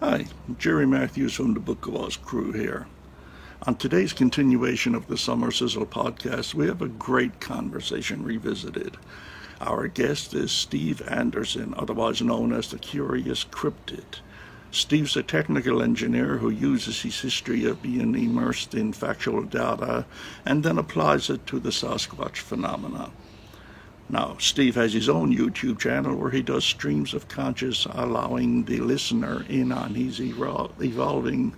Hi, Jerry Matthews from the Bukwas Crew here. On today's continuation of the Summer Sizzle podcast, we have a great conversation revisited. Our guest is Steve Anderson, otherwise known as the Curious Cryptid. Steve's a technical engineer who uses his history of being immersed in factual data and then applies it to the Sasquatch phenomena. Now, Steve has his own YouTube channel where he does streams of conscious, allowing the listener in on his evolving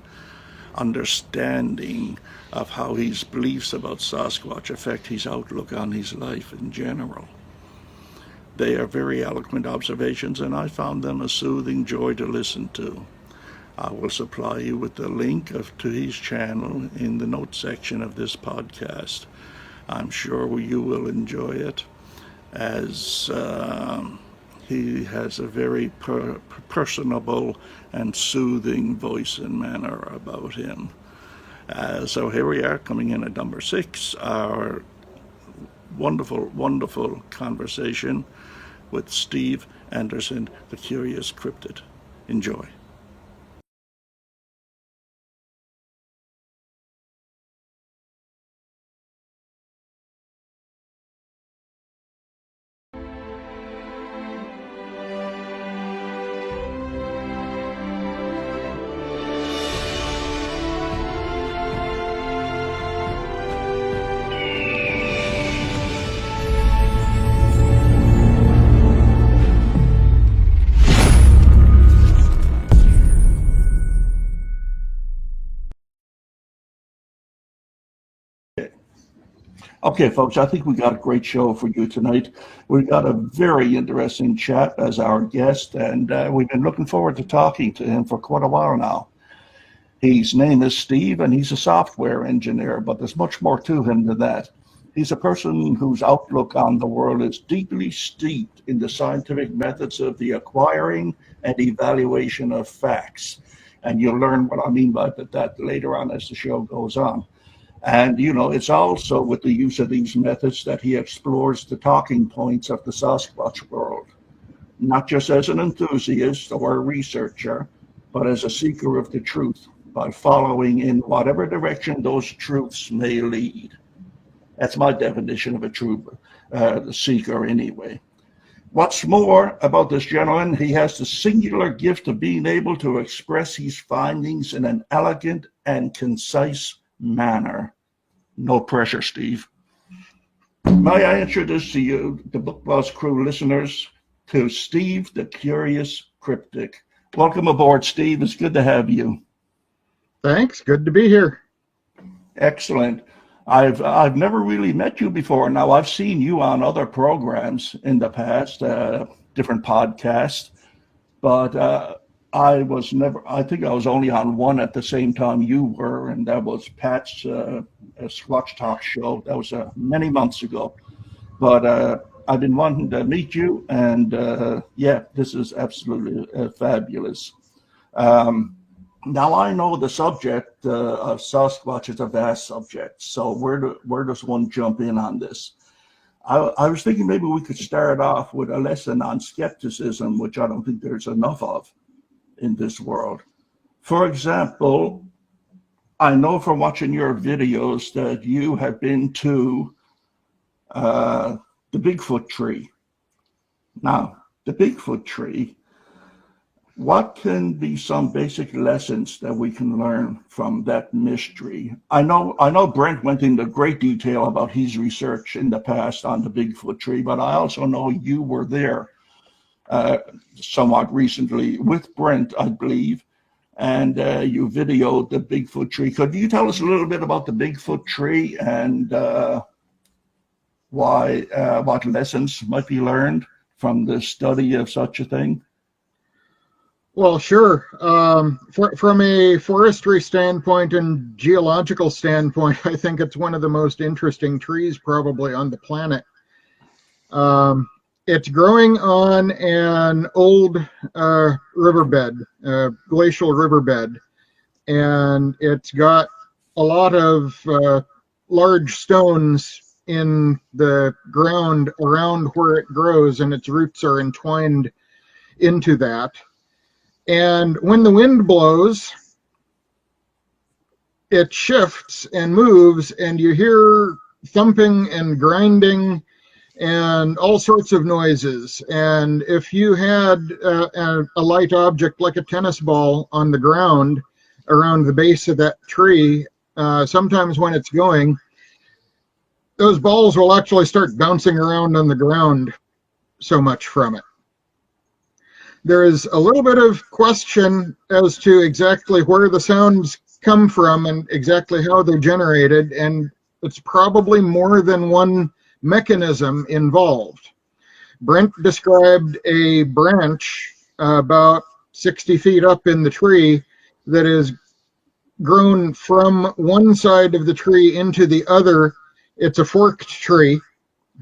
understanding of how his beliefs about Sasquatch affect his outlook on his life in general. They are very eloquent observations, and I found them a soothing joy to listen to. I will supply you with the link to his channel in the notes section of this podcast. I'm sure you will enjoy it, as he has a very personable and soothing voice and manner about him. So here we are, coming in at number 6, our wonderful, wonderful conversation with Steve Anderson, the Curious Cryptid. Enjoy. Okay, folks, I think we got a great show for you tonight. We got a very interesting chap as our guest, and we've been looking forward to talking to him for quite a while now. His name is Steve, and he's a software engineer, but there's much more to him than that. He's a person whose outlook on the world is deeply steeped in the scientific methods of the acquiring and evaluation of facts. And you'll learn what I mean by that later on as the show goes on. And, it's also with the use of these methods that he explores the talking points of the Sasquatch world, not just as an enthusiast or a researcher, but as a seeker of the truth by following in whatever direction those truths may lead. That's my definition of a true seeker anyway. What's more about this gentleman, he has the singular gift of being able to express his findings in an elegant and concise manner. No pressure, Steve. May I introduce to you, the Bukwas Crew listeners, to Steve, the Curious Cryptic. Welcome aboard, Steve. It's good to have you. Thanks. Good to be here. Excellent. I've never really met you before. Now, I've seen you on other programs in the past, different podcasts, but I think I was only on one at the same time you were, and that was Pat's Squatch Talk show. That was many months ago. But I've been wanting to meet you, and this is absolutely fabulous. Now I know the subject of Sasquatch is a vast subject, so where does one jump in on this? I was thinking maybe we could start off with a lesson on skepticism, which I don't think there's enough of in this world. For example, I know from watching your videos that you have been to the Bigfoot tree. Now, the Bigfoot tree, what can be some basic lessons that we can learn from that mystery? I know Brent went into great detail about his research in the past on the Bigfoot tree, but I also know you were there somewhat recently with Brent, I believe, and you videoed the Bigfoot tree. Could you tell us a little bit about the Bigfoot tree and what lessons might be learned from the study of such a thing? Well, sure. From a forestry standpoint and geological standpoint, I think it's one of the most interesting trees probably on the planet. It's growing on an old riverbed, glacial riverbed, and it's got a lot of large stones in the ground around where it grows, and its roots are entwined into that. And when the wind blows, it shifts and moves, and you hear thumping and grinding and all sorts of noises. And if you had a light object like a tennis ball on the ground around the base of that tree, sometimes when it's going, those balls will actually start bouncing around on the ground, so much from it. There is a little bit of question as to exactly where the sounds come from and exactly how they're generated, and it's probably more than one mechanism involved. Brent described a branch about 60 feet up in the tree that is grown from one side of the tree into the other. It's a forked tree,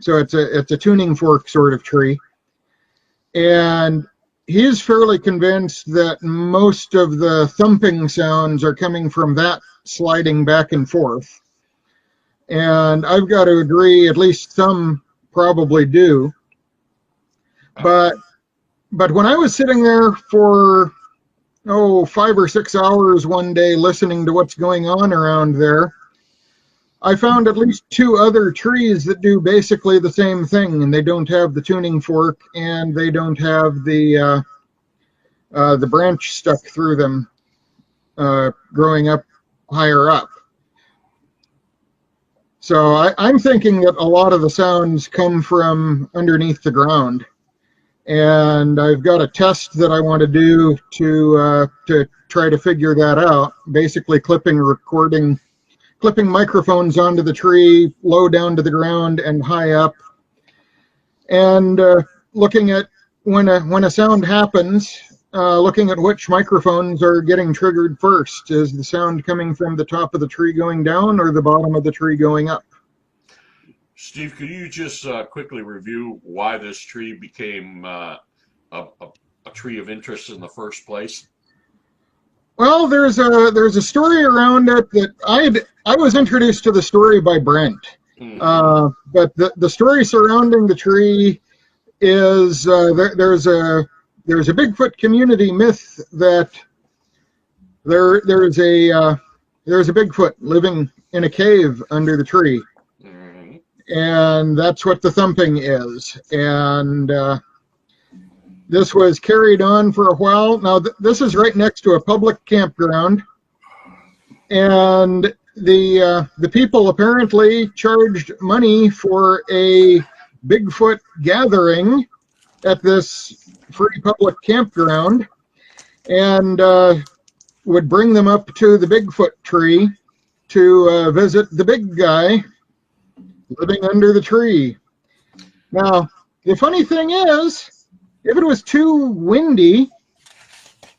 so it's a tuning fork sort of tree. And he's fairly convinced that most of the thumping sounds are coming from that sliding back and forth. And I've got to agree, at least some probably do. But when I was sitting there for 5 or 6 hours one day listening to what's going on around there, I found at least 2 other trees that do basically the same thing, and they don't have the tuning fork, and they don't have the branch stuck through them growing up higher up. So I'm thinking that a lot of the sounds come from underneath the ground, and I've got a test that I want to do to try to figure that out. Basically, clipping microphones onto the tree, low down to the ground and high up, and looking at when a sound happens, looking at which microphones are getting triggered first. Is the sound coming from the top of the tree going down or the bottom of the tree going up? Steve, could you just quickly review why this tree became a tree of interest in the first place? Well, there's a story around it that I was introduced to the story by Brent. But the story surrounding the tree is there's a Bigfoot community myth that there's a Bigfoot living in a cave under the tree, and that's what the thumping is. And this was carried on for a while. Now this is right next to a public campground, and the people apparently charged money for a Bigfoot gathering at this free public campground, and would bring them up to the Bigfoot tree to visit the big guy living under the tree. Now, the funny thing is, if it was too windy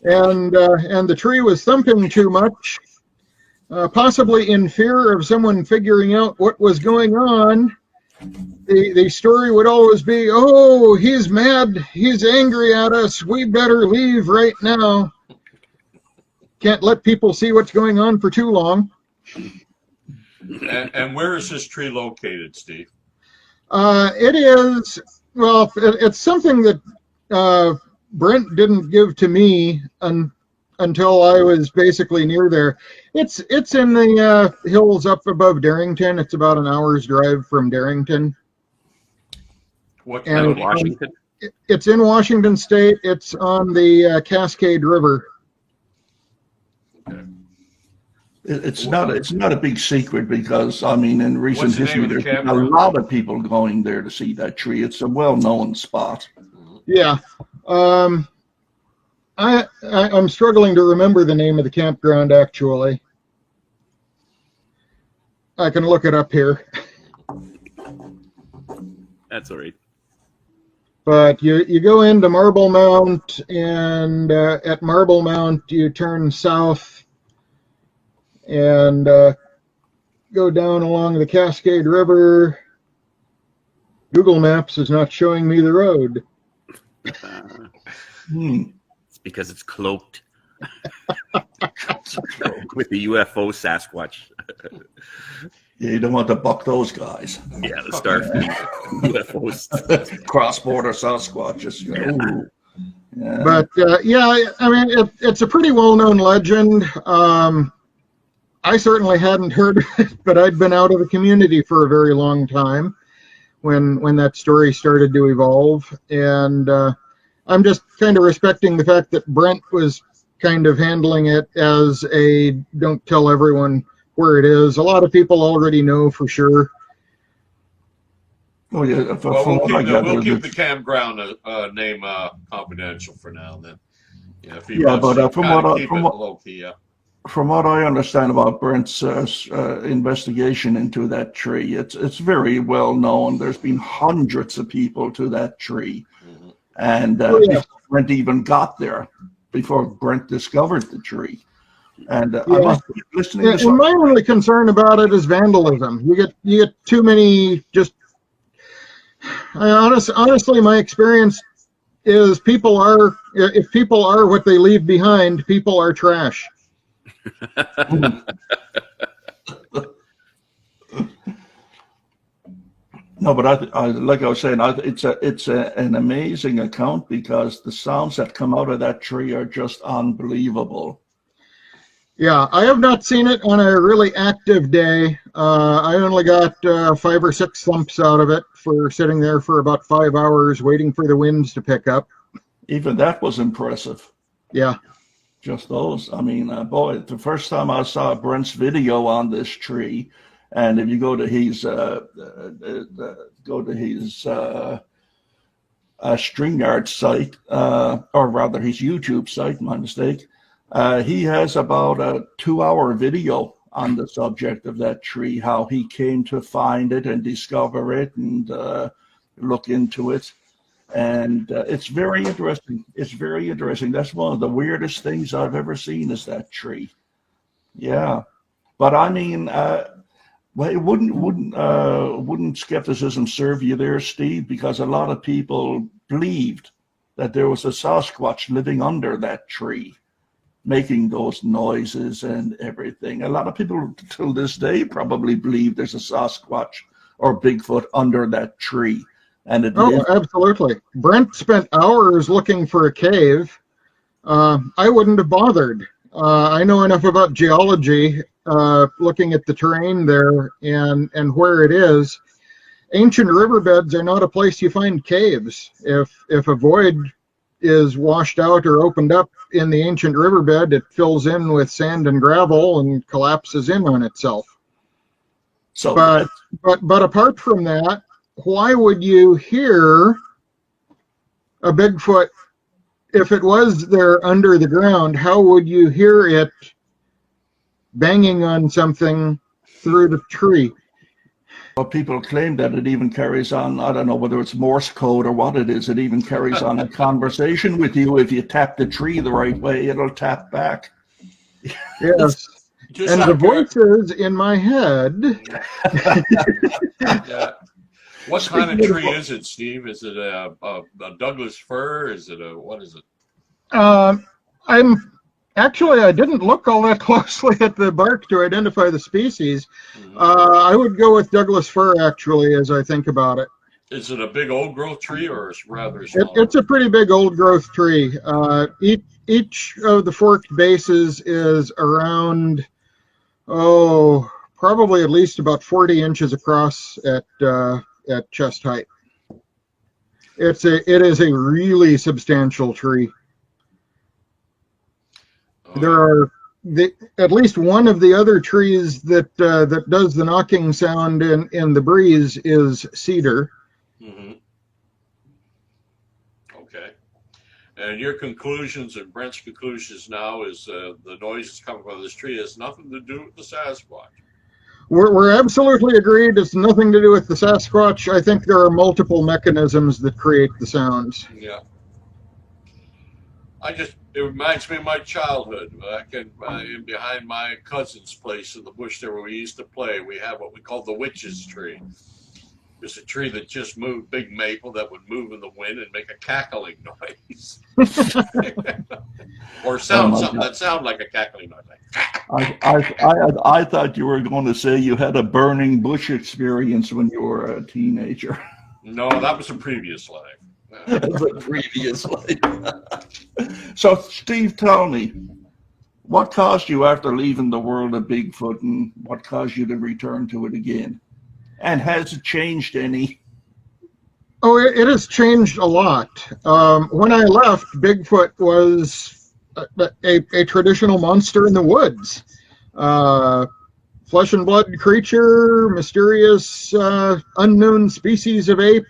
and the tree was thumping too much, possibly in fear of someone figuring out what was going on, the story would always be, "Oh, he's mad, he's angry at us, we better leave right now. Can't let people see what's going on for too long." And where is this tree located, Steve? It is, well, it's something that Brent didn't give to me until I was basically near there. It's in the hills up above Darrington. It's about an hour's drive from Darrington. What And in Washington? It's in Washington State. It's on the Cascade River. Okay. It's not a big secret because, I mean, in recent What's the name history, of the there's been a campground? lot of people going there to see that tree. It's a well-known spot. Yeah. I'm struggling to remember the name of the campground, actually. I can look it up here. That's all right. But you go into Marble Mount, and at Marble Mount you turn south and go down along the Cascade River. Google Maps is not showing me the road. It's because it's cloaked with the UFO Sasquatch. Yeah, you don't want to buck those guys. Yeah, the Starfleet UFOs. Cross-border Sasquatches. Yeah. Ooh. Yeah. But yeah, I mean, it's a pretty well-known legend. I certainly hadn't heard of it, but I'd been out of the community for a very long time when that story started to evolve. And I'm just kind of respecting the fact that Brent was kind of handling it as a don't tell everyone where it is. A lot of people already know for sure. Oh yeah. Well, From what I gather, we'll keep the campground name confidential for now. Then, yeah, if he yeah, wants but to from kind what of I, keep from it what low key, yeah. from what I understand about Brent's investigation into that tree, it's very well known. There's been hundreds of people to that tree, Mhm. and Oh, yeah. before Brent even got there, before Brent discovered the tree, and I Yeah. must be listening to And some. my only concern about it is vandalism. You get too many. Just honestly, my experience is if people are what they leave behind, people are trash. No, but like I was saying, it's an amazing account because the sounds that come out of that tree are just unbelievable. Yeah, I have not seen it on a really active day. I only got 5 or 6 thumps out of it for sitting there for about 5 hours waiting for the winds to pick up. Even that was impressive. Yeah. Just those. I mean, boy, the first time I saw Brent's video on this tree, and if you go to his StreamYard site, or rather his YouTube site, my mistake, he has about a 2-hour video on the subject of that tree, how he came to find it and discover it and look into it. And it's very interesting. It's very interesting. That's one of the weirdest things I've ever seen is that tree. Yeah. But I mean, well, it wouldn't skepticism serve you there, Steve? Because a lot of people believed that there was a Sasquatch living under that tree, making those noises and everything. A lot of people till this day probably believe there's a Sasquatch or Bigfoot under that tree. And Absolutely. Brent spent hours looking for a cave. I wouldn't have bothered. I know enough about geology, looking at the terrain there and where it is. Ancient riverbeds are not a place you find caves. If a void is washed out or opened up in the ancient riverbed, it fills in with sand and gravel and collapses in on itself. So, but apart from that, why would you hear a Bigfoot if it was there under the ground? How would you hear it banging on something through the tree? well, people claim that it even carries on, I don't know whether it's Morse code or what it is, it even carries on a conversation with you. If you tap the tree the right way, it'll tap back. Yes. Just And out the of curi- voices in my head. yeah. What kind of Speaking of tree is it, Steve? Is it a Douglas fir? Is it what is it? I didn't look all that closely at the bark to identify the species. I would go with Douglas fir, actually, as I think about it. Is it a big old growth tree or is it rather small? It's a pretty big old growth tree. Each of the forked bases is around, probably at least about 40 inches across at chest height. It is a really substantial tree. There are at least one of the other trees that does the knocking sound in the breeze is cedar. Mm-hmm. Okay. And your conclusions and Brent's conclusions now is the noises coming from this tree has nothing to do with the Sasquatch. We're absolutely agreed. It's nothing to do with the Sasquatch. I think there are multiple mechanisms that create the sounds. Yeah. It reminds me of my childhood. Back in behind my cousin's place in the bush there where we used to play, we had what we called the witch's tree. It was a tree that just moved, big maple that would move in the wind and make a cackling noise. Or something that sounded like a cackling noise. Like, I thought you were going to say you had a burning bush experience when you were a teenager. no, that was a previous life. as a previous life. So, Steve, tell me, what caused you after leaving the world of Bigfoot, and what caused you to return to it again? And has it changed any? Oh, it has changed a lot. When I left, Bigfoot was a traditional monster in the woods. Flesh and blood creature, mysterious unknown species of ape,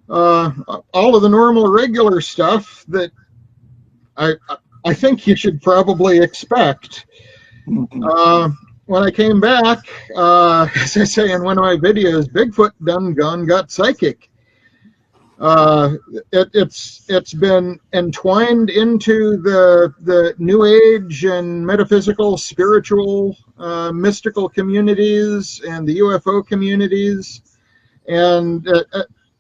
all of the normal regular stuff that I think you should probably expect. When I came back, as I say in one of my videos, Bigfoot done gone got psychic. It's been entwined into the New Age and metaphysical, spiritual, mystical communities and the UFO communities, and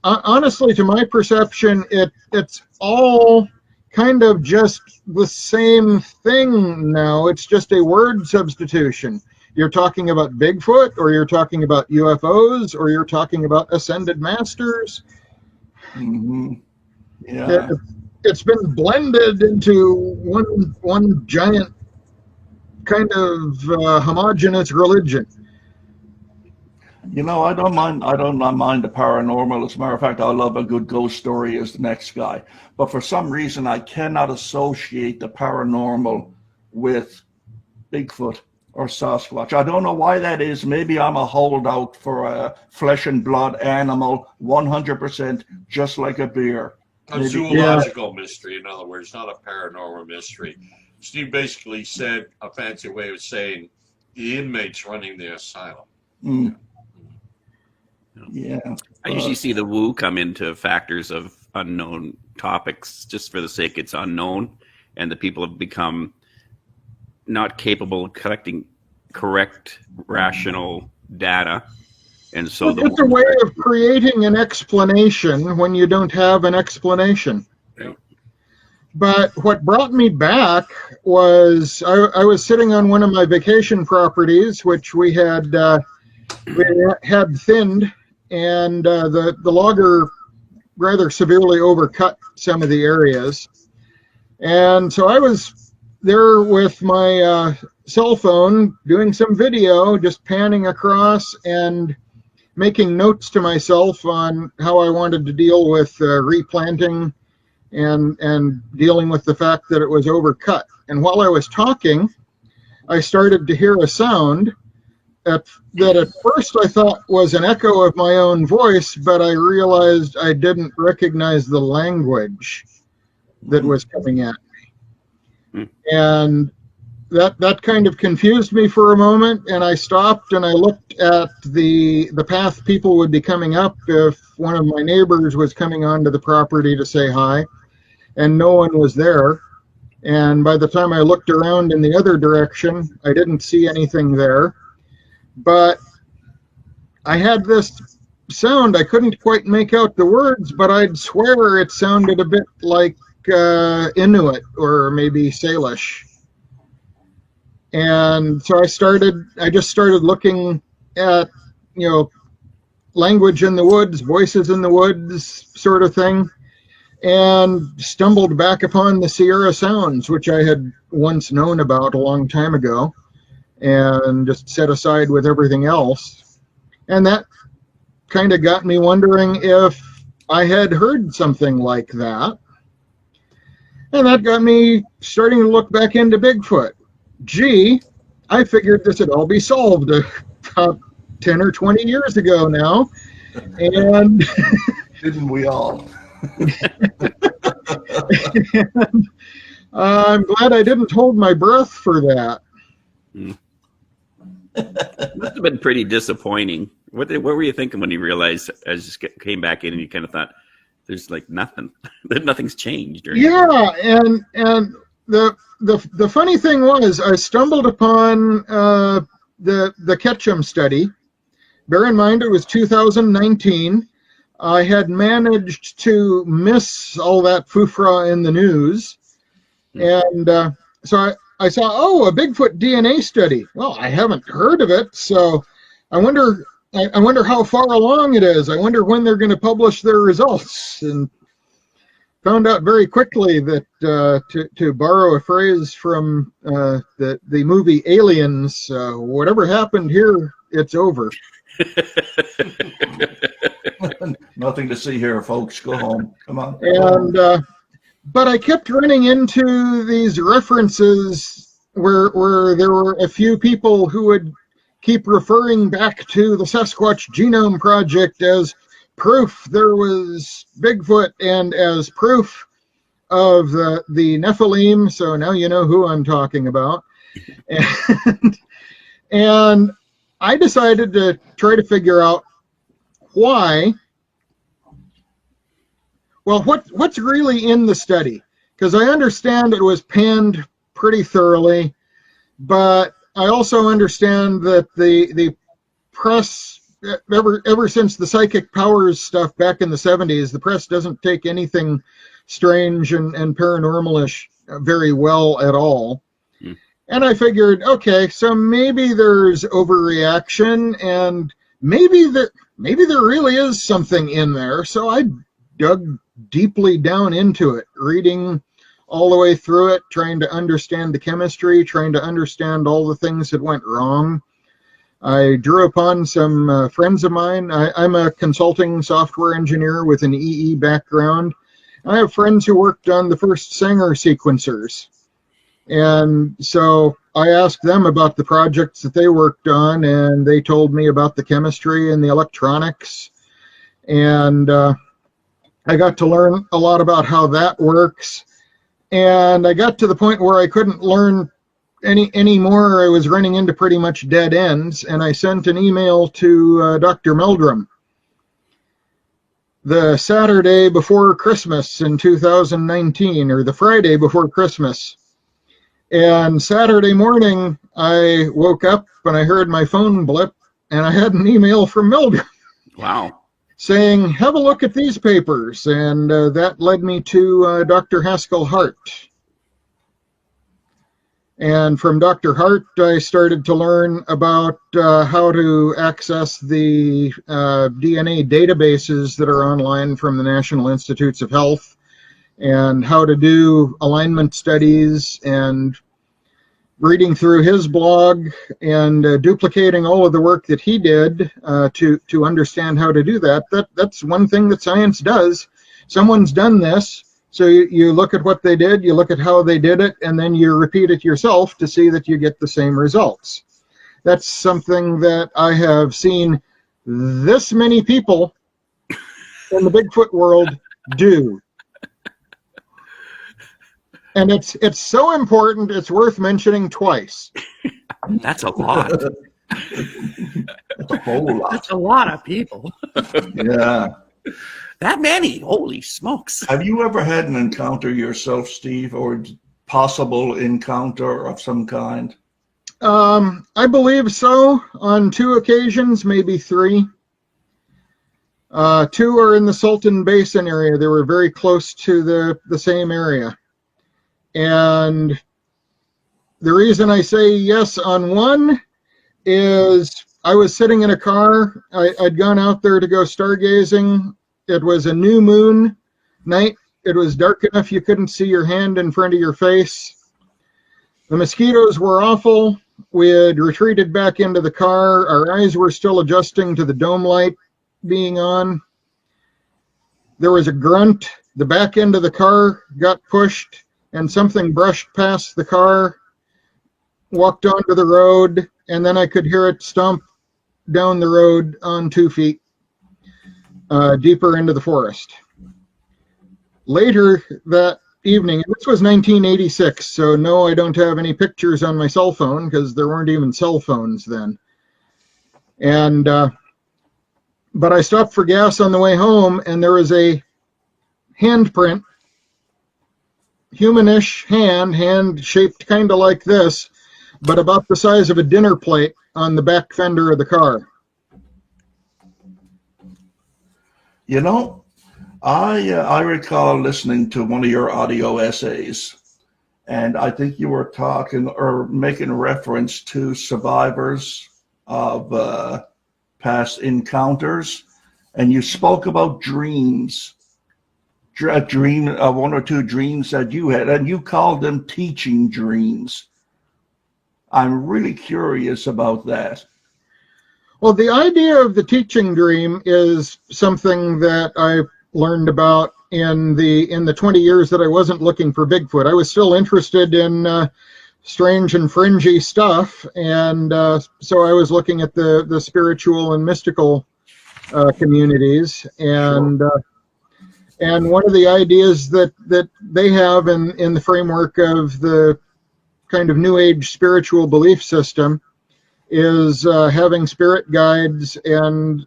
honestly, to my perception, it's all kind of just the same thing now. It's just a word substitution. You're talking about Bigfoot, or you're talking about UFOs, or you're talking about ascended masters. Mm-hmm. Yeah. It's been blended into one giant kind of homogenous religion. You know, I don't mind the paranormal. As a matter of fact, I love a good ghost story as the next guy. But for some reason, I cannot associate the paranormal with Bigfoot or Sasquatch. I don't know why that is. Maybe I'm a holdout for a flesh and blood animal, 100%, just like a bear. A zoological mystery, in other words, not a paranormal mystery. Steve basically said a fancy way of saying the inmates running the asylum. Mm. Yeah. I usually see the woo come into factors of unknown topics just for the sake it's unknown, and the people have become not capable of collecting correct, rational data. And so it's a way of creating an explanation when you don't have an explanation. Yeah. But what brought me back was I was sitting on one of my vacation properties, which we had thinned, and the logger rather severely overcut some of the areas. And so I was there with my cell phone doing some video, just panning across and making notes to myself on how I wanted to deal with replanting and dealing with the fact that it was overcut. And while I was talking, I started to hear a sound that at first I thought was an echo of my own voice, but I realized I didn't recognize the language that was coming at me. And that kind of confused me for a moment, and I stopped and I looked at the path people would be coming up if one of my neighbors was coming onto the property to say hi, and no one was there. And by the time I looked around in the other direction, I didn't see anything there. But I had this sound. I couldn't quite make out the words, but I'd swear it sounded a bit like Inuit or maybe Salish. And so I just started looking at, language in the woods, voices in the woods sort of thing, and stumbled back upon the Sierra Sounds, which I had once known about a long time ago, and just set aside with everything else. And that kind of got me wondering if I had heard something like that. And that got me starting to look back into Bigfoot. Gee, I figured this would all be solved about 10 or 20 years ago now. And didn't we all? And I'm glad I didn't hold my breath for that. It must have been pretty disappointing. What were you thinking when you realized, as you came back in and you kind of thought, there's like nothing, nothing's changed? Yeah, and the funny thing was, I stumbled upon the Ketchum study. Bear in mind, it was 2019. I had managed to miss all that foofra in the news, and so I saw, a Bigfoot DNA study. Well, I haven't heard of it, so I wonder how far along it is. I wonder when they're going to publish their results. And found out very quickly that, to borrow a phrase from the movie Aliens, whatever happened here, it's over. Nothing to see here, folks. Go home. Come on. And but I kept running into these references where there were a few people who would keep referring back to the Sasquatch Genome Project as proof there was Bigfoot and as proof of the Nephilim. So now you know who I'm talking about. And I decided to try to figure out why. Well, what's really in the study? Because I understand it was panned pretty thoroughly, but I also understand that the press, ever since the psychic powers stuff back in the 70s, the press doesn't take anything strange and paranormalish very well at all. And I figured, okay, so maybe there's overreaction, and maybe there really is something in there. So I dug deeply down into it, reading all the way through it, trying to understand the chemistry, trying to understand all the things that went wrong. I drew upon some friends of mine. I'm a consulting software engineer with an EE background. I have friends who worked on the first Sanger sequencers. And so I asked them about the projects that they worked on, and they told me about the chemistry and the electronics. And I got to learn a lot about how that works. And I got to the point where I couldn't learn any more. I was running into pretty much dead ends. And I sent an email to Dr. Meldrum the Saturday before Christmas in 2019, or the Friday before Christmas. And Saturday morning, I woke up and I heard my phone blip, and I had an email from Meldrum. Wow. Saying, have a look at these papers. And that led me to Dr. Haskell Hart. And from Dr. Hart, I started to learn about how to access the DNA databases that are online from the National Institutes of Health, and how to do alignment studies, and reading through his blog and duplicating all of the work that he did to understand how to do that. That's one thing that science does. Someone's done this, so you look at what they did, you look at how they did it, and then you repeat it yourself to see that you get the same results. That's something that I have seen this many people in the Bigfoot world do. And it's so important, it's worth mentioning twice. That's a lot. That's a whole lot. That's a lot of people. Yeah. That many? Holy smokes. Have you ever had an encounter yourself, Steve, or possible encounter of some kind? I believe so, on 2 occasions, maybe 3. 2 are in the Salton Basin area. They were very close to the same area. And the reason I say yes on one is I was sitting in a car. I'd gone out there to go stargazing. It was a new moon night. It was dark enough you couldn't see your hand in front of your face. The mosquitoes were awful. We had retreated back into the car. Our eyes were still adjusting to the dome light being on. There was a grunt. The back end of the car got pushed, and something brushed past the car, walked onto the road, and then I could hear it stomp down the road on 2 feet, deeper into the forest. Later that evening, and this was 1986, so no, I don't have any pictures on my cell phone, because there weren't even cell phones then. And but I stopped for gas on the way home, and there was a handprint, humanish hand shaped kind of like this, but about the size of a dinner plate on the back fender of the car. You know, I recall listening to one of your audio essays, and I think you were talking or making reference to survivors of past encounters, and you spoke about dreams. a dream, one or two dreams that you had, and you called them teaching dreams. I'm really curious about that. Well, the idea of the teaching dream is something that I learned about in the 20 years that I wasn't looking for Bigfoot. I was still interested in strange and fringy stuff, and so I was looking at the spiritual and mystical communities, and Sure. and one of the ideas that they have in the framework of the kind of New Age spiritual belief system is having spirit guides, and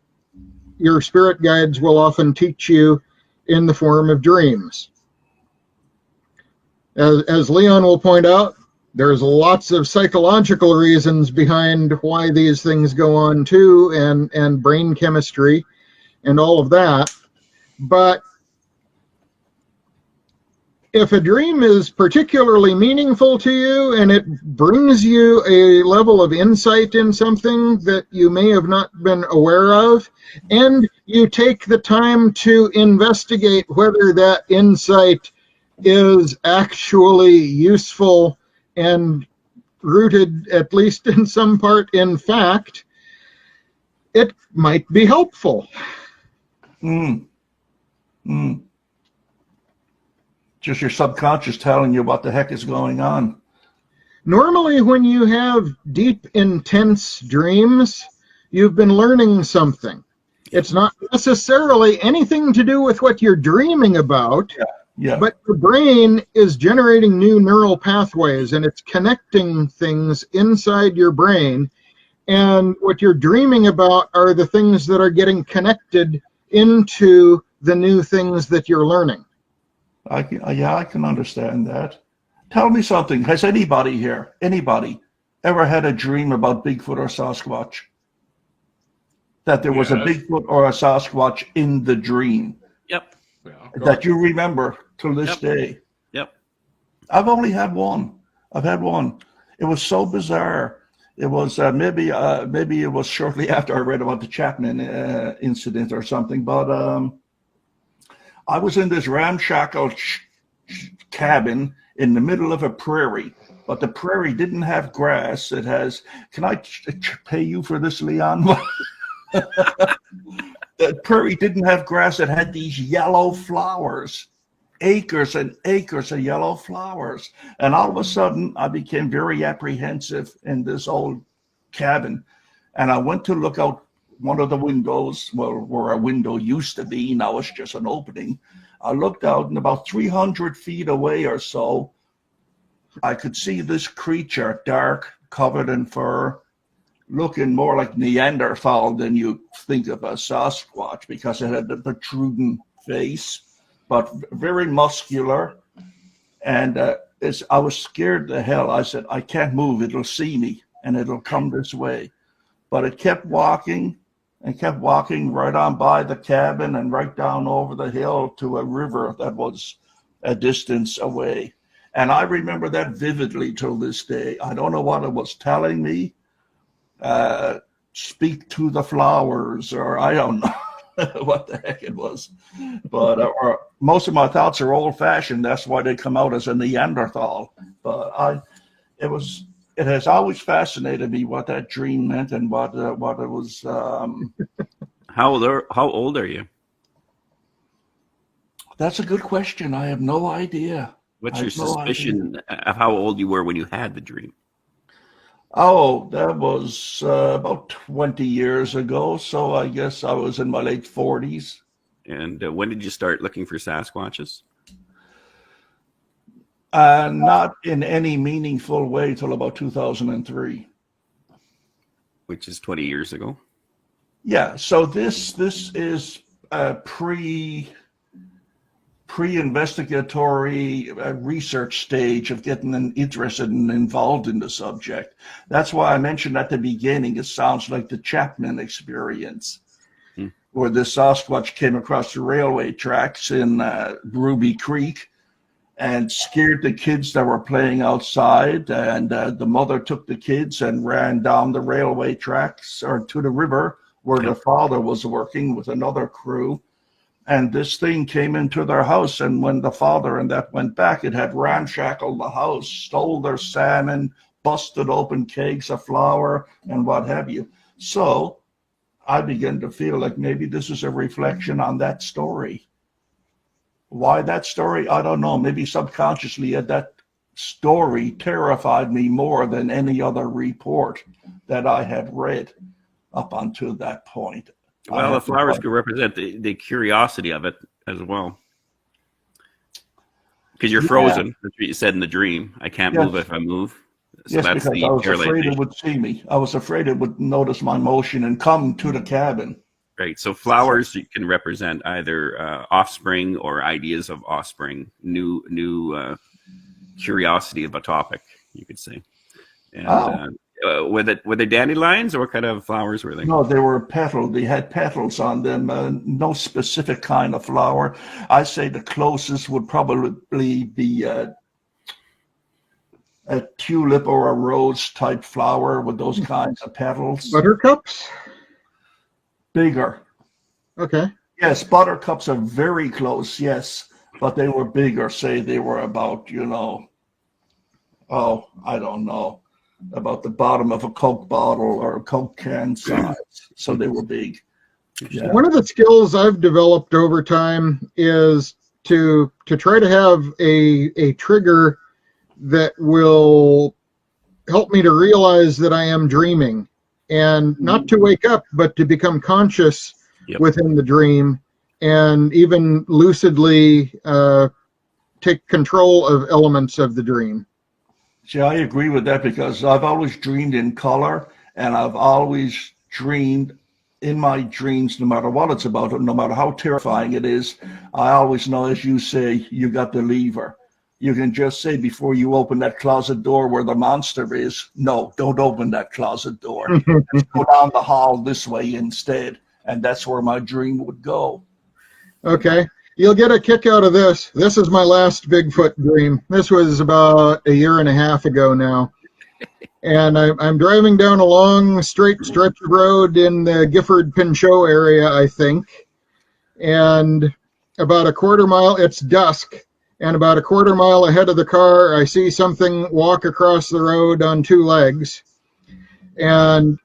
your spirit guides will often teach you in the form of dreams. As Leon will point out, there's lots of psychological reasons behind why these things go on too, and brain chemistry and all of that. But if a dream is particularly meaningful to you and it brings you a level of insight in something that you may have not been aware of, and you take the time to investigate whether that insight is actually useful and rooted, at least in some part, in fact, it might be helpful. Mm. Mm. Just your subconscious telling you what the heck is going on. Normally, when you have deep, intense dreams, you've been learning something. It's not necessarily anything to do with what you're dreaming about, Yeah. but your brain is generating new neural pathways, and it's connecting things inside your brain. And what you're dreaming about are the things that are getting connected into the new things that you're learning. I can understand that. Tell me something. Has anybody here, ever had a dream about Bigfoot or Sasquatch? That there was a Yes. Bigfoot or a Sasquatch in the dream Yep. Yeah, that you remember to this Yep. day? Yep. I've only had one. I've had one. It was so bizarre. It was maybe it was shortly after I read about the Chapman incident or something, but I was in this ramshackle cabin in the middle of a prairie, but the prairie didn't have grass. It has, can I pay you for this, Leon? The prairie didn't have grass. It had these yellow flowers, acres and acres of yellow flowers. And all of a sudden, I became very apprehensive in this old cabin. And I went to look out one of the windows, well, where a window used to be. Now it's just an opening. I looked out, and about 300 feet away or so, I could see this creature, dark, covered in fur, looking more like Neanderthal than you think of a Sasquatch, because it had the protruding face, but very muscular. And I was scared to hell. I said, I can't move. It'll see me, and it'll come this way. But it kept walking and kept walking right on by the cabin and right down over the hill to a river that was a distance away. And I remember that vividly till this day. I don't know what it was telling me. Speak to the flowers, or I don't know what the heck it was. But most of my thoughts are old-fashioned. That's why they come out as a Neanderthal. But it has always fascinated me what that dream meant and what it was. How old are you? That's a good question. I have no idea. What's I your have no suspicion of how old you were when you had the dream? Oh, that was about 20 years ago. So I guess I was in my late 40s. And when did you start looking for Sasquatches? Not in any meaningful way till about 2003. Which is 20 years ago. Yeah. So this is a pre-investigatory research stage of getting interested and involved in the subject. That's why I mentioned at the beginning, it sounds like the Chapman experience, where the Sasquatch came across the railway tracks in Ruby Creek and scared the kids that were playing outside. And the mother took the kids and ran down the railway tracks or to the river where the father was working with another crew. And this thing came into their house, and when the father and that went back, it had ramshackled the house, stole their salmon, busted open kegs of flour, and what have you. So I began to feel like maybe this is a reflection on that story. Why that story? I don't know. Maybe subconsciously that story terrified me more than any other report that I had read up until that point. Well, the flowers could represent the curiosity of it as well. Because you're frozen. That's what you said in the dream. I can't move if I move. So yes, because I was afraid it would see me. I was afraid it would notice my motion and come to the cabin. Right. So flowers can represent either offspring or ideas of offspring, new curiosity of a topic, you could say. And were they dandelions, or what kind of flowers were they? No, they were petal. They had petals on them. No specific kind of flower. I say the closest would probably be a tulip or a rose type flower with those kinds of petals. Buttercups? Bigger. Okay. Yes, buttercups are very close, yes, but they were bigger. Say they were about, I don't know, about the bottom of a Coke bottle or a Coke can size. So they were big. Yeah. One of the skills I've developed over time is to try to have a trigger that will help me to realize that I am dreaming, and not to wake up, but to become conscious within the dream, and even lucidly take control of elements of the dream. See, I agree with that, because I've always dreamed in color, and I've always dreamed in my dreams, no matter what it's about, no matter how terrifying it is, I always know, as you say, you got the lever. You can just say before you open that closet door where the monster is, no, don't open that closet door. Let's go down the hall this way instead. And that's where my dream would go. Okay. You'll get a kick out of this. This is my last Bigfoot dream. This was about a year and a half ago now. And I'm driving down a long, straight stretch of road in the Gifford-Pinchot area, I think. And about a quarter mile, it's dusk. And about a quarter mile ahead of the car, I see something walk across the road on two legs. And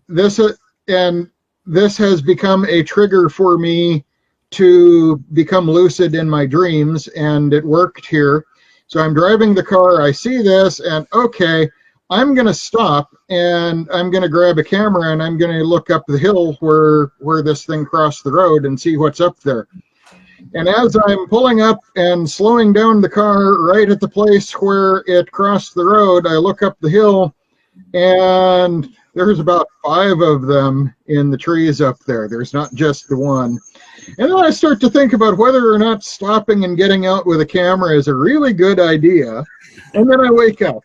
this has become a trigger for me to become lucid in my dreams, and it worked here. So I'm driving the car, I see this, and okay, I'm going to stop, and I'm going to grab a camera, and I'm going to look up the hill where this thing crossed the road and see what's up there. And as I'm pulling up and slowing down the car right at the place where it crossed the road, I look up the hill, and there's about 5 of them in the trees up there. There's not just the one. And then I start to think about whether or not stopping and getting out with a camera is a really good idea. And then I wake up.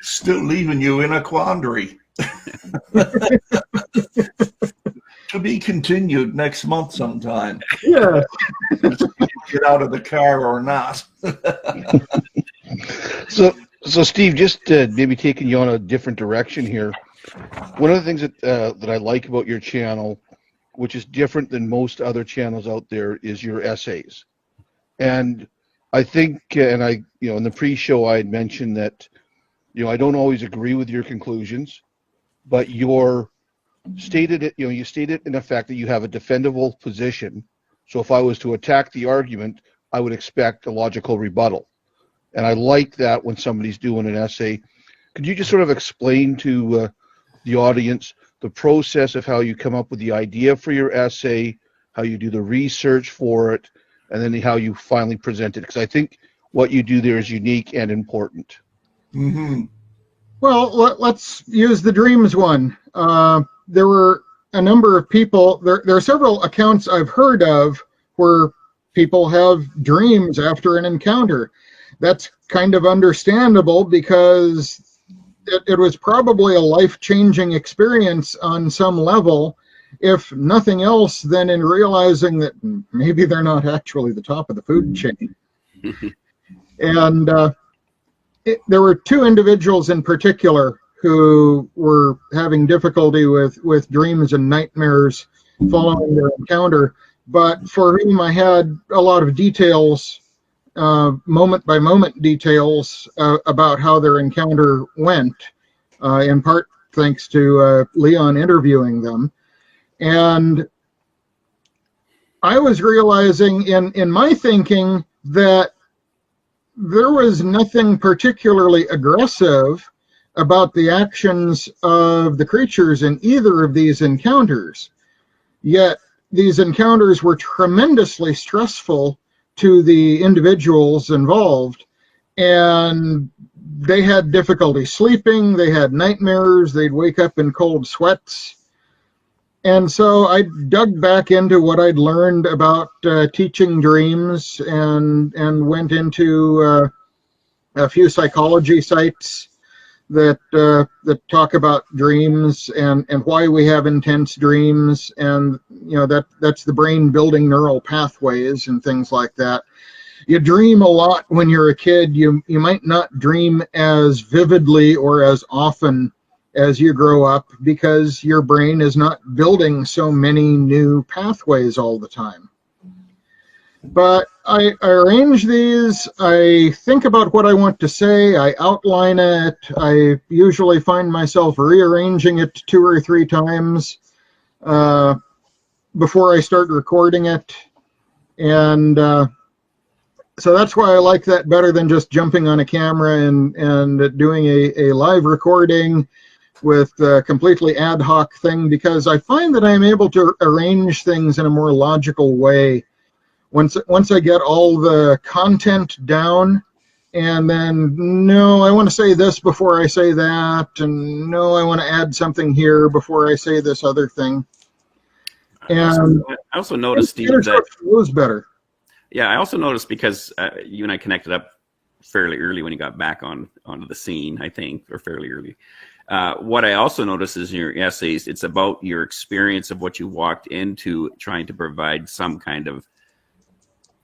Still leaving you in a quandary. To be continued next month sometime. Yeah. Get out of the car or not. So Steve, just maybe taking you on a different direction here. One of the things that I like about your channel, which is different than most other channels out there, is your essays. And I think, and I, in the pre-show I had mentioned that, I don't always agree with your conclusions, but you stated it in effect that you have a defendable position. So if I was to attack the argument, I would expect a logical rebuttal. And I like that when somebody's doing an essay. Could you just sort of explain to the audience the process of how you come up with the idea for your essay, how you do the research for it, and then how you finally present it? Because I think what you do there is unique and important. Mm-hmm. Well, let's use the dreams one. There were a number of people, there are several accounts I've heard of where people have dreams after an encounter. That's kind of understandable because it was probably a life-changing experience on some level, if nothing else than in realizing that maybe they're not actually the top of the food chain. And there were 2 individuals in particular who were having difficulty with dreams and nightmares following their encounter, but for whom I had a lot of details, moment by moment details about how their encounter went, in part thanks to Leon interviewing them. And I was realizing in my thinking that there was nothing particularly aggressive about the actions of the creatures in either of these encounters. Yet these encounters were tremendously stressful to the individuals involved, and they had difficulty sleeping, they had nightmares, they'd wake up in cold sweats. And so I dug back into what I'd learned about teaching dreams, and went into a few psychology sites that talk about dreams and why we have intense dreams, and that's the brain building neural pathways and things like that. You dream a lot when you're a kid. You might not dream as vividly or as often as you grow up because your brain is not building so many new pathways all the time. But I arrange these, I think about what I want to say, I outline it, I usually find myself rearranging it 2 or 3 times before I start recording it. And so that's why I like that better than just jumping on a camera and doing a live recording with a completely ad hoc thing, because I find that I'm able to arrange things in a more logical way. Once I get all the content down, and then, no, I want to say this before I say that, and no, I want to add something here before I say this other thing. And I also noticed, Steve, that flows better. Yeah, I also noticed because you and I connected up fairly early when you got back onto the scene, I think, or fairly early. What I also noticed is in your essays, it's about your experience of what you walked into, trying to provide some kind of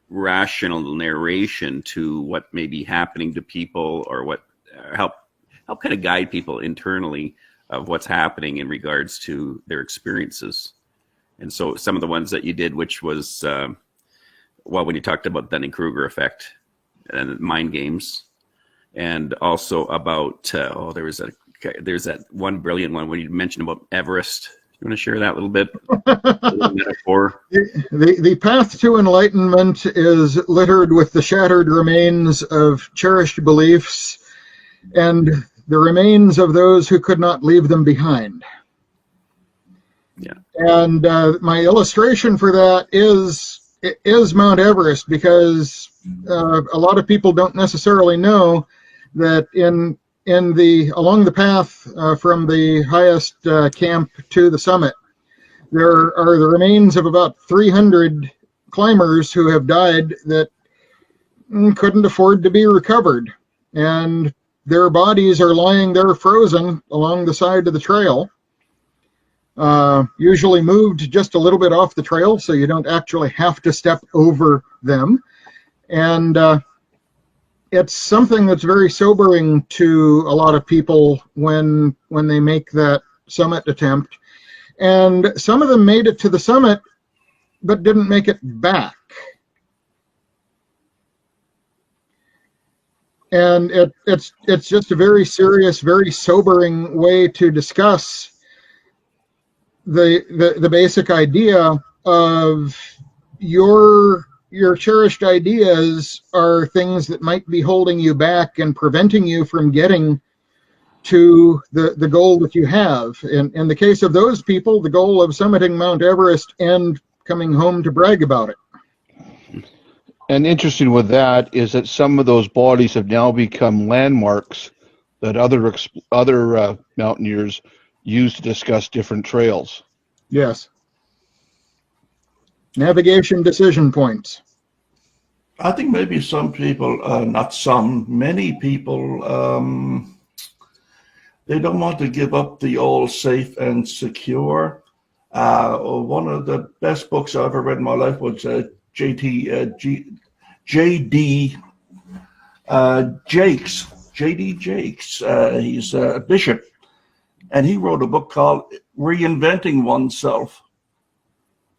rational narration to what may be happening to people, or what help kind of guide people internally of what's happening in regards to their experiences. And so some of the ones that you did, which was, when you talked about Dunning-Kruger effect and mind games, and also about, there's that one brilliant one when you mentioned about Everest. You want to share that a little bit? A little metaphor. The path to enlightenment is littered with the shattered remains of cherished beliefs and the remains of those who could not leave them behind. Yeah. And my illustration for that is Mount Everest, because a lot of people don't necessarily know that along the path from the highest camp to the summit, there are the remains of about 300 climbers who have died that couldn't afford to be recovered, and their bodies are lying there frozen along the side of the trail, usually moved just a little bit off the trail so you don't actually have to step over them. And it's something that's very sobering to a lot of people when they make that summit attempt. And some of them made it to the summit but didn't make it back. And it's just a very serious, very sobering way to discuss the basic idea of your cherished ideas are things that might be holding you back and preventing you from getting to the goal that you have. In the case of those people, the goal of summiting Mount Everest and coming home to brag about it. And interesting with that is that some of those bodies have now become landmarks that other mountaineers use to discuss different trails. Yes. Navigation decision points. I think maybe some people, many people, they don't want to give up the old safe and secure. One of the best books I ever read in my life was J.D. Jakes. J.D. Jakes. He's a bishop And he wrote a book called Reinventing Oneself.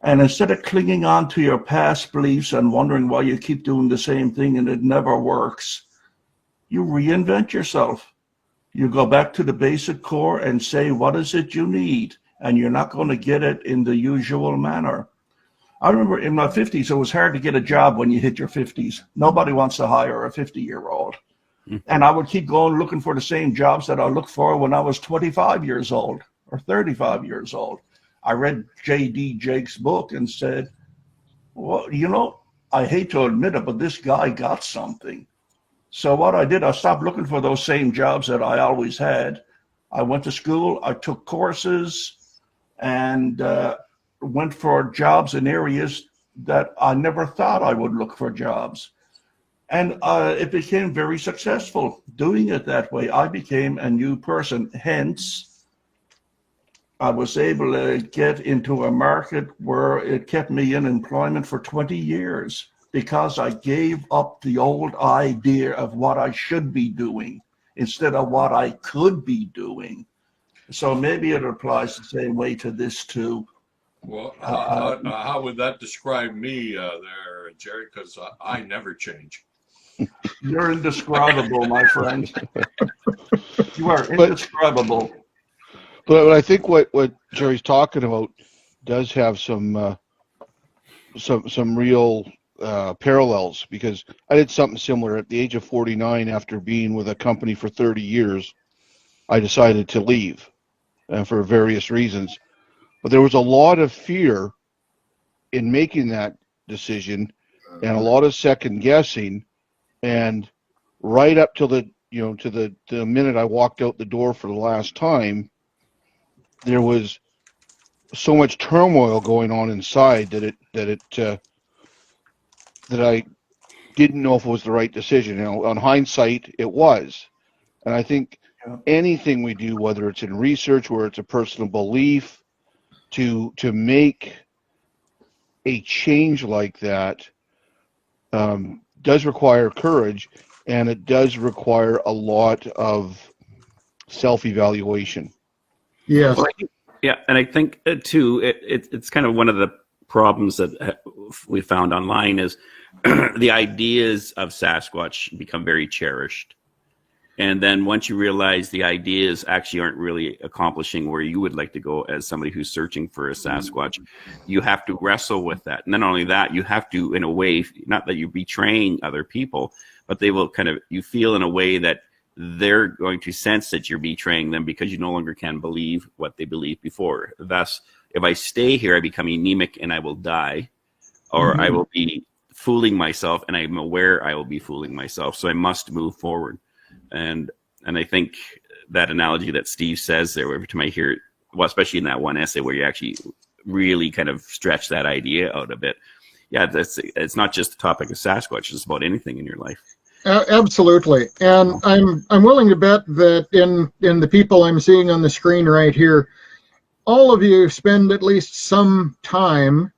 And instead of clinging on to your past beliefs and wondering why you keep doing the same thing and it never works, you reinvent yourself. You go back to the basic core and say, what is it you need? And you're not going to get it in the usual manner. I remember in my 50s, it was hard to get a job when you hit your 50s. Nobody wants to hire a 50-year-old. And I would keep going looking for the same jobs that I looked for when I was 25 years old or 35 years old. I read J.D. Jake's book and said, well, you know, I hate to admit it, but this guy got something. So what I did, I stopped looking for those same jobs that I always had. I went to school, I took courses, and went for jobs in areas that I never thought I would look for jobs. And it became very successful doing it that way. I became a new person. Hence, I was able to get into a market where it kept me in employment for 20 years because I gave up the old idea of what I should be doing instead of what I could be doing. So maybe it applies the same way to this too. Well, how would that describe me there, Jerry? Because I never change. You're indescribable, my friend. You are indescribable. But I think what Jerry's talking about does have some real parallels, because I did something similar at the age of 49. After being with a company for 30 years, I decided to leave for various reasons. But there was a lot of fear in making that decision and a lot of second guessing. And right up till the minute I walked out the door for the last time, there was so much turmoil going on inside that I didn't know if it was the right decision. You know, on hindsight, it was. And I think anything we do, whether it's in research, where it's a personal belief, to make a change like that does require courage, and it does require a lot of self-evaluation. Yes. Well, and I think too, it's kind of one of the problems that we found online is the ideas of Sasquatch become very cherished. And then once you realize the ideas actually aren't really accomplishing where you would like to go as somebody who's searching for a Sasquatch, you have to wrestle with that. And not only that, you have to, in a way, not that you're betraying other people, but they will you feel in a way that they're going to sense that you're betraying them because you no longer can believe what they believed before. Thus, if I stay here, I become anemic and I will die, or I will be fooling myself, and I'm aware I will be fooling myself. So I must move forward. And I think that analogy that Steve says there, every time I hear it, well, especially in that one essay where you actually really kind of stretch that idea out a bit. Yeah, it's not just the topic of Sasquatch, it's about anything in your life. Absolutely. And I'm willing to bet that in the people I'm seeing on the screen right here, all of you spend at least some time,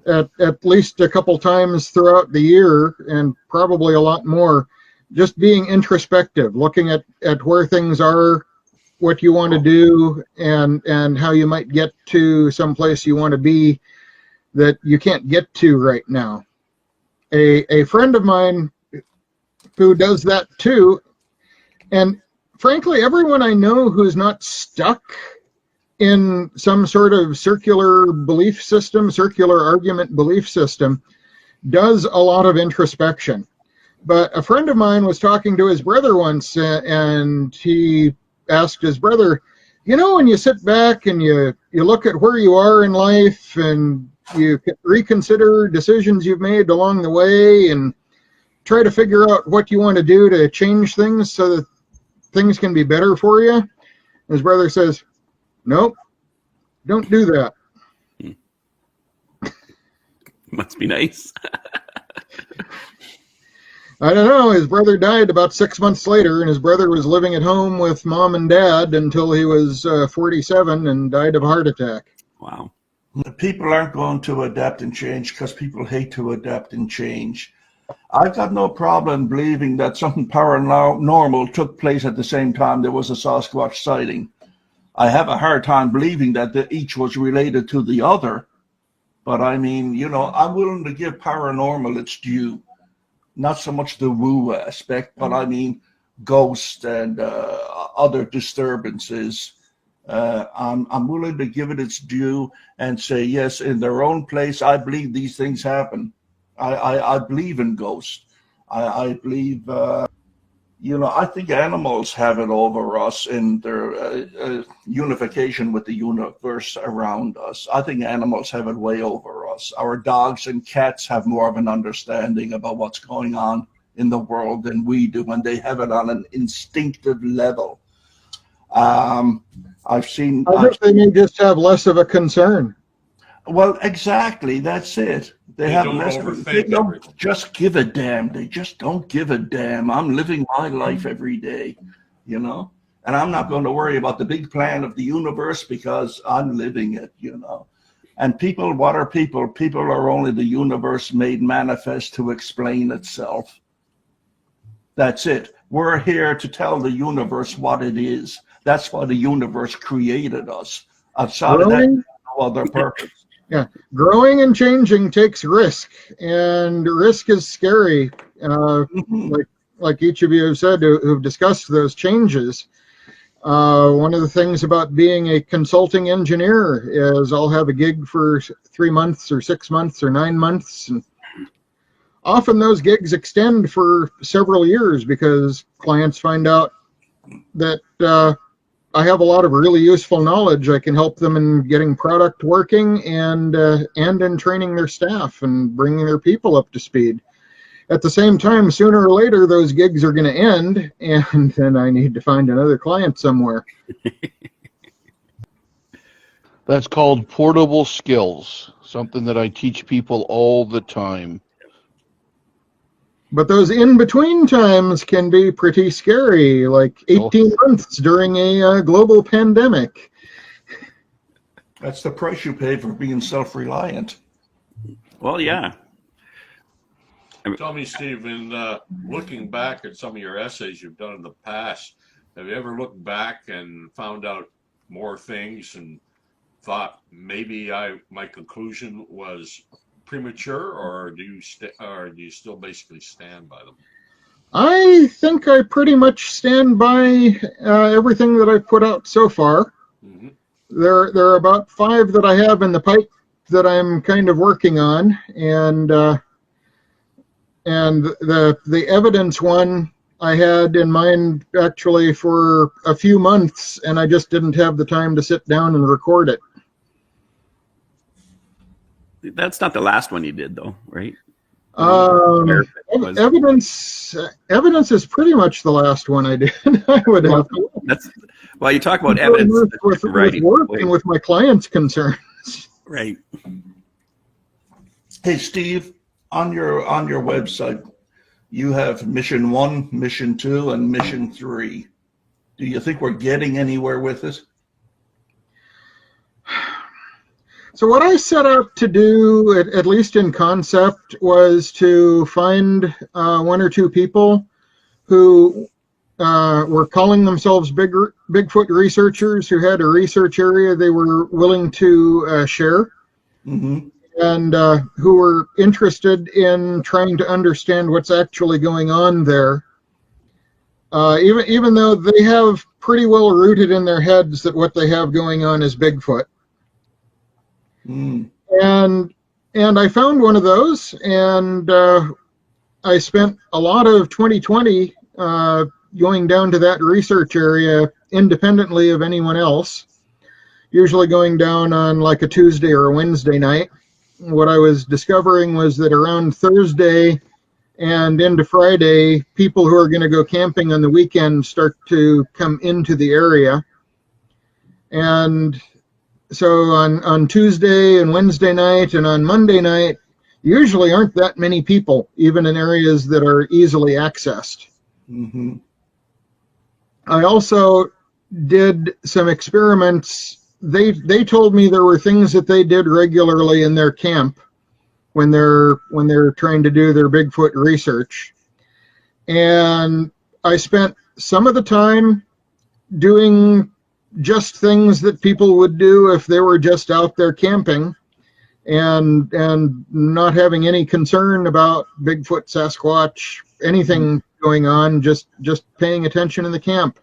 at least a couple times throughout the year, and probably a lot more, just being introspective, looking at where things are, what you want to do, and how you might get to some place you want to be that you can't get to right now. A friend of mine who does that too, and frankly, everyone I know who's not stuck in some sort of circular belief system, circular argument belief system, does a lot of introspection. But a friend of mine was talking to his brother once, and he asked his brother, you know, when you sit back and you look at where you are in life and you reconsider decisions you've made along the way and try to figure out what you want to do to change things so that things can be better for you. And his brother says, nope, don't do that. Must be nice. I don't know. His brother died about 6 months later, and his brother was living at home with mom and dad until he was 47 and died of a heart attack. Wow. People aren't going to adapt and change because people hate to adapt and change. I've got no problem believing that something paranormal took place at the same time there was a Sasquatch sighting. I have a hard time believing that each was related to the other. But I mean, you know, I'm willing to give paranormal its due. Not so much the woo aspect, but I mean, ghosts and other disturbances. I'm willing to give it its due and say, yes, in their own place, I believe these things happen. I believe in ghosts. I believe, you know, I think animals have it over us in their unification with the universe around us. I think animals have it way over us. Our dogs and cats have more of an understanding about what's going on in the world than we do, and they have it on an instinctive level. I've seen. I think they may just have less of a concern. Well, exactly. That's it. They have don't less. overthink They don't everything. just give a damn. They just don't give a damn. I'm living my life every day, you know, and I'm not going to worry about the big plan of the universe because I'm living it, you know. And people, what are people? People are only the universe made manifest to explain itself. That's it. We're here to tell the universe what it is. That's why the universe created us. Outside of that, no other purpose. Yeah, growing and changing takes risk, and risk is scary. Like each of you have said who've discussed those changes. One of the things about being a consulting engineer is I'll have a gig for 3 months or 6 months or 9 months, and often those gigs extend for several years because clients find out that I have a lot of really useful knowledge. I can help them in getting product working and in training their staff and bringing their people up to speed. At the same time, sooner or later, those gigs are going to end, and then I need to find another client somewhere. That's called portable skills, something that I teach people all the time. But those in-between times can be pretty scary, like 18 months during a global pandemic. That's the price you pay for being self-reliant. Well, yeah. Tell me, Steve, in looking back at some of your essays you've done in the past, have you ever looked back and found out more things and thought maybe my conclusion was premature, or do you still basically stand by them? I think I pretty much stand by everything that I've put out so far. Mm-hmm. There are about 5 that I have in the pipe that I'm kind of working on, and the evidence one I had in mind actually for a few months, and I just didn't have the time to sit down and record it. That's not the last one you did, though, right? Evidence is pretty much the last one I did. I would have to. Well, you talk about evidence with work and with my clients' concerns. Right. Hey, Steve, on your website, you have mission 1, mission 2, and mission 3. Do you think we're getting anywhere with this? So what I set out to do, at least in concept, was to find 1 or 2 people who were calling themselves Bigfoot researchers, who had a research area they were willing to share, Mm-hmm. and who were interested in trying to understand what's actually going on there. Even though they have pretty well rooted in their heads that what they have going on is Bigfoot. Mm. And I found one of those, and I spent a lot of 2020 going down to that research area independently of anyone else, usually going down on like a Tuesday or a Wednesday night. What I was discovering was that around Thursday and into Friday, people who are going to go camping on the weekend start to come into the area. And so on Tuesday and Wednesday night and on Monday night, usually aren't that many people, even in areas that are easily accessed. Mm-hmm. I also did some experiments. They told me there were things that they did regularly in their camp when they're trying to do their Bigfoot research. And I spent some of the time doing just things that people would do if they were just out there camping and not having any concern about Bigfoot, Sasquatch, anything going on, just paying attention in the camp.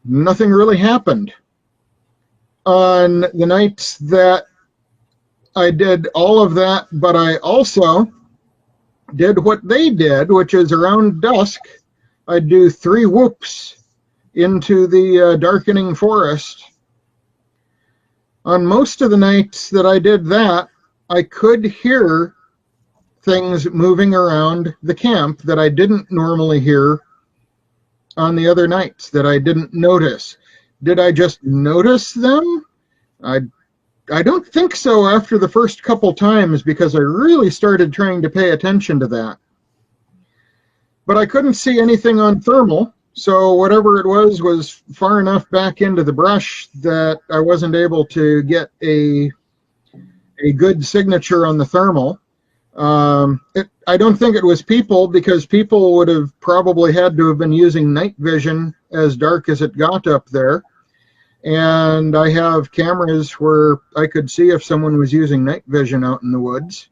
Nothing really happened. On the nights that I did all of that, but I also did what they did, which is around dusk, I'd do 3 whoops into the darkening forest. On most of the nights that I did that, I could hear things moving around the camp that I didn't normally hear on the other nights, that I didn't notice. Did I just notice them? I don't think so after the first couple times, because I really started trying to pay attention to that. But I couldn't see anything on thermal, so whatever it was far enough back into the brush that I wasn't able to get a good signature on the thermal. I don't think it was people, because people would have probably had to have been using night vision as dark as it got up there. And I have cameras where I could see if someone was using night vision out in the woods.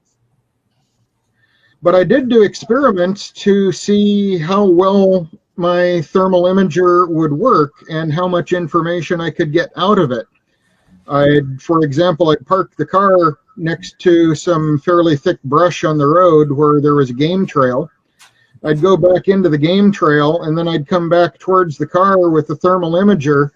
But I did do experiments to see how well my thermal imager would work and how much information I could get out of it. For example, I'd park the car next to some fairly thick brush on the road where there was a game trail. I'd go back into the game trail, and then I'd come back towards the car with the thermal imager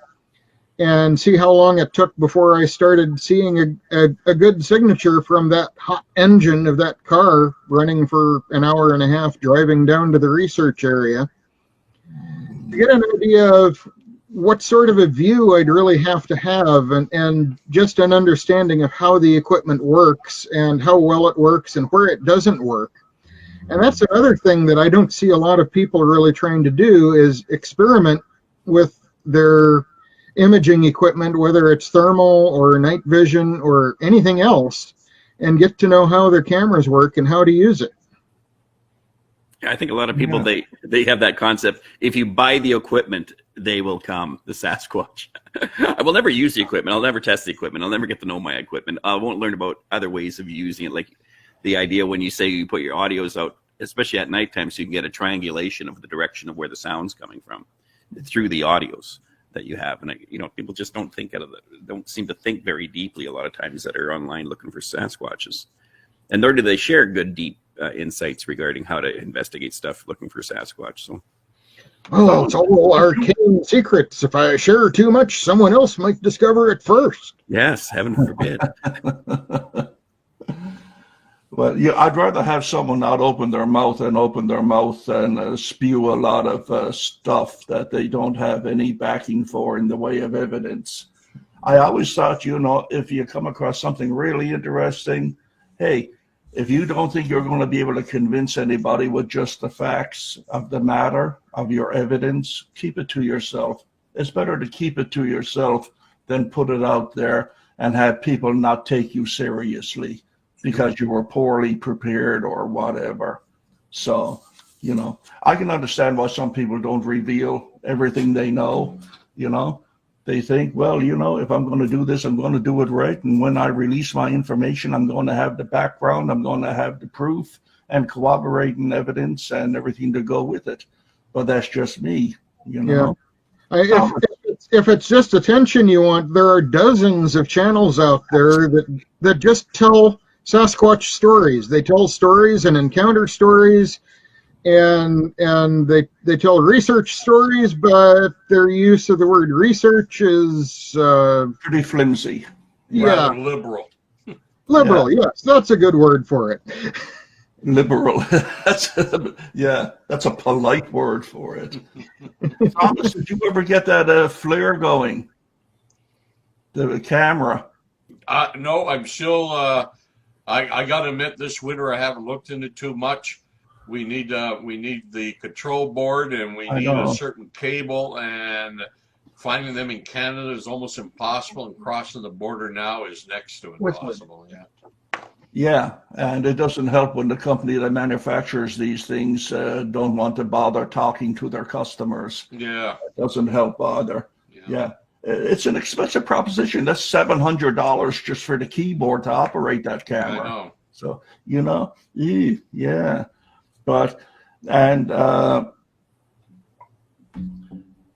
and see how long it took before I started seeing a good signature from that hot engine of that car running for an hour and a half driving down to the research area, to get an idea of what sort of a view I'd really have to have, and just an understanding of how the equipment works and how well it works and where it doesn't work. And that's another thing that I don't see a lot of people really trying to do, is experiment with their imaging equipment, whether it's thermal or night vision or anything else, and get to know how their cameras work and how to use it. I think a lot of people, they have that concept. If you buy the equipment, they will come, the Sasquatch. I will never use the equipment. I'll never test the equipment. I'll never get to know my equipment. I won't learn about other ways of using it. Like the idea when you say you put your audios out, especially at nighttime, so you can get a triangulation of the direction of where the sound's coming from through the audios that you have. And people just don't seem to think very deeply a lot of times that are online looking for Sasquatches. And nor do they share good, deep insights regarding how to investigate stuff looking for Sasquatch. So, well, it's all arcane secrets. If I share too much, someone else might discover it first. Yes, heaven forbid. Well, yeah, I'd rather have someone not open their mouth and spew a lot of stuff that they don't have any backing for in the way of evidence. I always thought, if you come across something really interesting, hey, if you don't think you're going to be able to convince anybody with just the facts of the matter, of your evidence, keep it to yourself. It's better to keep it to yourself than put it out there and have people not take you seriously because you were poorly prepared or whatever. So, I can understand why some people don't reveal everything they know. They think, well, if I'm going to do this, I'm going to do it right. And when I release my information, I'm going to have the background, I'm going to have the proof and corroborating evidence and everything to go with it. But that's just me, Yeah. If it's just attention you want, there are dozens of channels out there that just tell Sasquatch stories. They tell stories and encounter stories, and they tell research stories, but their use of the word research is pretty flimsy. Yeah, liberal. Liberal, yes, that's a good word for it. Liberal. That's a polite word for it. Thomas, did you ever get that flare going? The camera? No, I'm still. I got to admit, this winter I haven't looked into too much. We need the control board, and we need a certain cable, and finding them in Canada is almost impossible, and crossing the border now is next to impossible. Yeah, and it doesn't help when the company that manufactures these things don't want to bother talking to their customers. Yeah. It doesn't help either. Yeah. it's an expensive proposition. That's $700 just for the keyboard to operate that camera. I know. So, yeah. But, and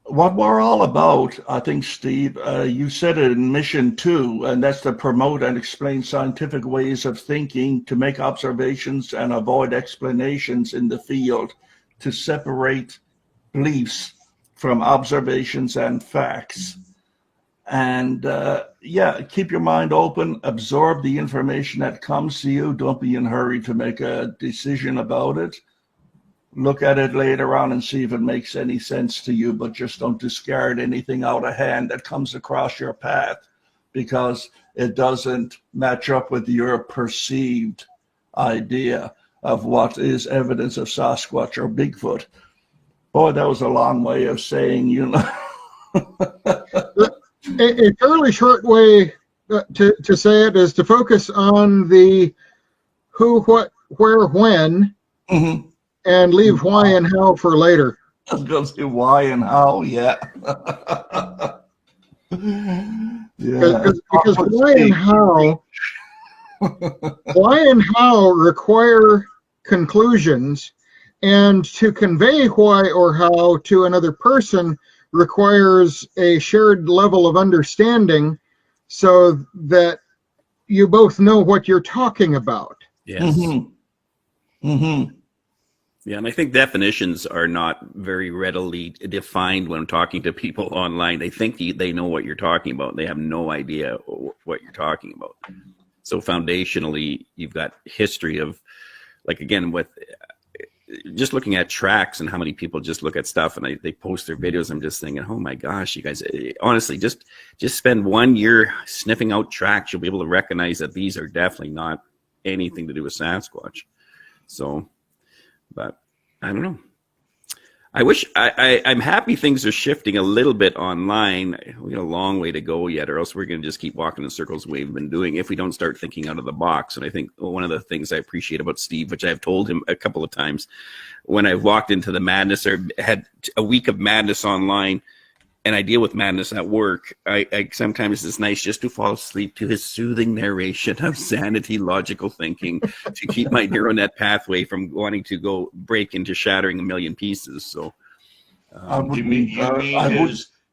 what we're all about, I think, Steve, you said it in mission 2, and that's to promote and explain scientific ways of thinking, to make observations and avoid explanations in the field, to separate beliefs from observations and facts. And keep your mind open, absorb the information that comes to you. Don't be in a hurry to make a decision about it. Look at it later on and see if it makes any sense to you, but just don't discard anything out of hand that comes across your path because it doesn't match up with your perceived idea of what is evidence of Sasquatch or Bigfoot. Boy, that was a long way of saying, A fairly short way to say it is to focus on the who, what, where, when, and leave why and how for later. I was going to say why and how, yeah. Because why and how require conclusions, and to convey why or how to another person requires a shared level of understanding so that you both know what you're talking about. Yes. Yeah, and I think definitions are not very readily defined when talking to people online. They think they know what you're talking about. They have no idea what you're talking about. So foundationally, you've got history of, like, again, with just looking at tracks and how many people just look at stuff and they post their videos. I'm just thinking, oh my gosh, you guys, honestly, just spend 1 year sniffing out tracks. You'll be able to recognize that these are definitely not anything to do with Sasquatch. So, but I don't know. I wish I'm happy things are shifting a little bit online. We got a long way to go yet, or else we're going to just keep walking in circles we've been doing if we don't start thinking out of the box. And I think one of the things I appreciate about Steve, which I've told him a couple of times, when I've walked into the madness or had a week of madness online, and I deal with madness at work, I sometimes it's nice just to fall asleep to his soothing narration of sanity, logical thinking, to keep my neural net pathway from wanting to go break into shattering a million pieces. So, you mean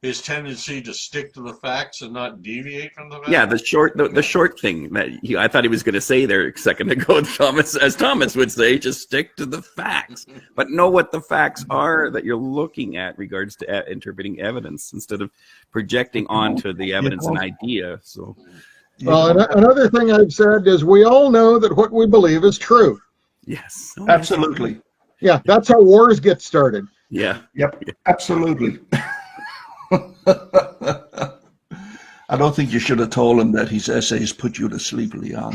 his tendency to stick to the facts and not deviate from the facts? Yeah, the short thing that I thought he was going to say there a second ago, Thomas, as Thomas would say, just stick to the facts, but know what the facts are that you're looking at regards to interpreting evidence instead of projecting onto the evidence an idea. So, well, another thing I've said is we all know that what we believe is true. Yes, absolutely. Yeah, that's how wars get started. Yeah. Yep. Absolutely. I don't think you should have told him that his essays put you to sleep, Leon.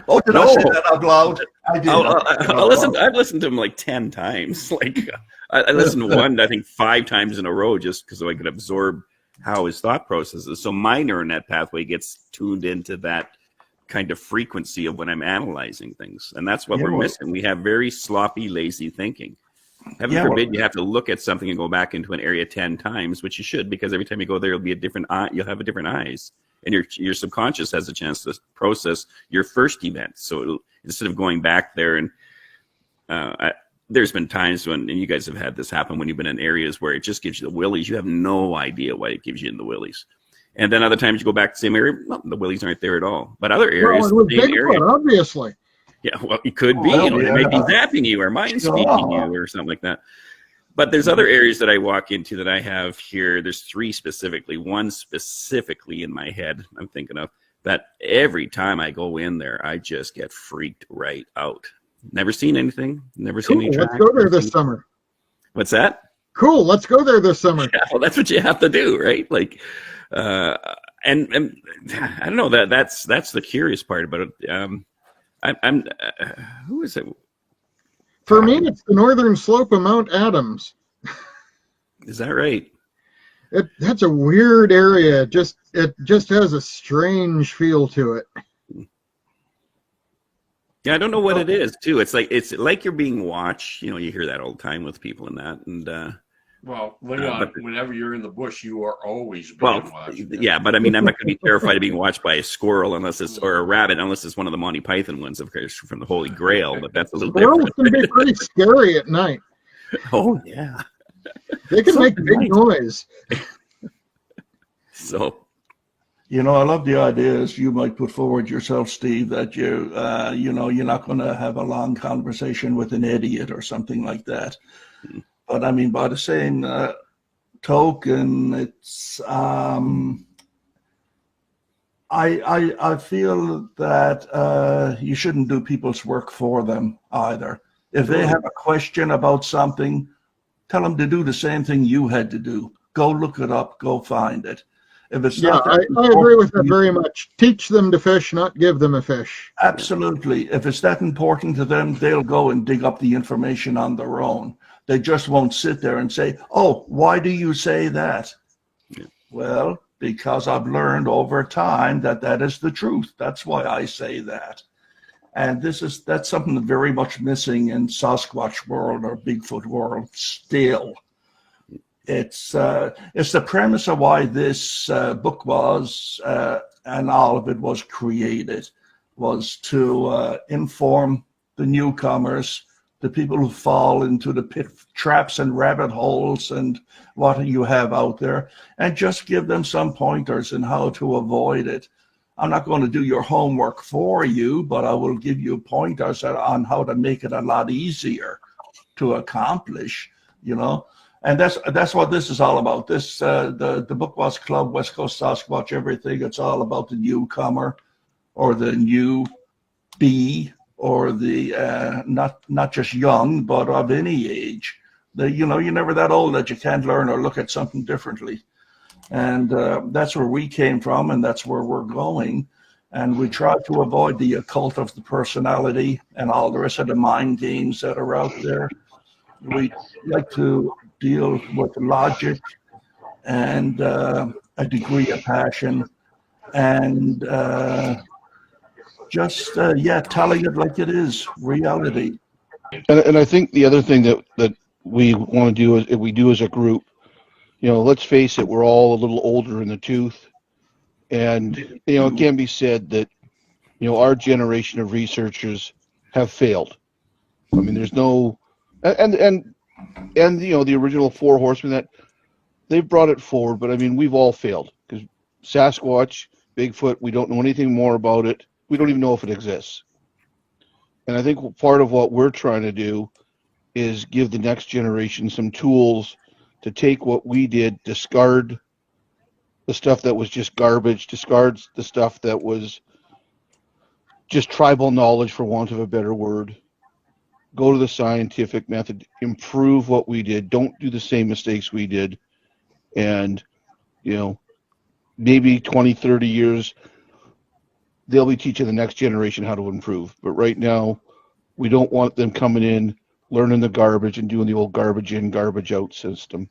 Oh, did I say that out loud? I did. I've listened to him like 10 times. Like I listened to one, I think 5 times in a row, just because I could absorb how his thought process is. So my neural net pathway gets tuned into that kind of frequency of when I'm analyzing things, and that's what we're missing. We have very sloppy, lazy thinking. Heaven forbid you have to look at something and go back into an area 10 times, which you should, because every time you go there, it'll be a different eye. You'll have a different eyes, and your subconscious has a chance to process your first event. So instead of going back there, and there's been times when, and you guys have had this happen, when you've been in areas where it just gives you the willies. You have no idea why it gives you in the willies. And then other times you go back to the same area, well, the willies aren't there at all. But other areas, well, Bigfoot, obviously. Yeah, well, it could be. They might be zapping you or mind speaking you or something like that. But there's other areas that I walk into that I have here. There's 3 specifically. One specifically in my head I'm thinking of, that every time I go in there, I just get freaked right out. Never seen anything. Never seen any tracks. Let's go there this summer. What's that? Cool. Let's go there this summer. Yeah, well, that's what you have to do, right? Like, and I don't know, that's the curious part about it. I'm who is it? For me, it's the northern slope of Mount Adams. Is that right? That's a weird area. It just has a strange feel to it. Yeah, I don't know what it is too. It's like you're being watched. You know, you hear that all the time with people and that. And Well, Leon, but whenever you're in the bush, you are always being well, watched. yeah, but I mean, I'm not going to be terrified of being watched by a squirrel or a rabbit unless it's one of the Monty Python ones, of course, from the Holy Grail. But that's a little Squirrels different. can be pretty scary at night. Oh yeah, They can make big nice. noise. So You know, I love the ideas you might put forward yourself, Steve, that you know, you're not going to have a long conversation with an idiot or something like that. But I mean, by the same token, it's I feel that you shouldn't do people's work for them either. If they have a question about something, tell them to do the same thing you had to do. Go look it up. Go find it. If it's Yeah, not I agree with that very much. Teach them to fish, not give them a fish. Absolutely. If it's that important to them, they'll go and dig up the information on their own. They just won't sit there and say, "Oh, why do you say that?" Yeah. Well, because I've learned over time that that is the truth. That's why I say that. And that's something very much missing in Sasquatch world or Bigfoot world still. It's the premise of why this book was, and all of it was created, was to inform the newcomers, the people who fall into the pit traps and rabbit holes and what you have out there, and just give them some pointers in how to avoid it. I'm not going to do your homework for you, but I will give you pointers on how to make it a lot easier to accomplish, you know. And that's what this is all about. This the Bukwas Club, West Coast Sasquatch, everything. It's all about the newcomer, or the newbie, or the not just young, but of any age. You know, you're never that old that you can't learn or look at something differently. And that's where we came from, and that's where we're going. And we try to avoid the occult of the personality and all the rest of the mind games that are out there. We like to deal with logic and a degree of passion, and just telling it like it is, reality. And I think the other thing that we want to do is, if we do as a group, you know, let's face it, we're all a little older in the tooth, and you know, it can be said that, you know, our generation of researchers have failed. I mean, there's no, and you know, the original Four Horsemen, that they've brought it forward, but I mean, we've all failed, because Sasquatch, Bigfoot, we don't know anything more about it. We don't even know if it exists. And I think part of what we're trying to do is give the next generation some tools to take what we did, discard the stuff that was just garbage, discard the stuff that was just tribal knowledge, for want of a better word, go to the scientific method, improve what we did, don't do the same mistakes we did, and, you know, maybe 20, 30 years, they'll be teaching the next generation how to improve. But right now, we don't want them coming in, learning the garbage and doing the old garbage in, garbage out system.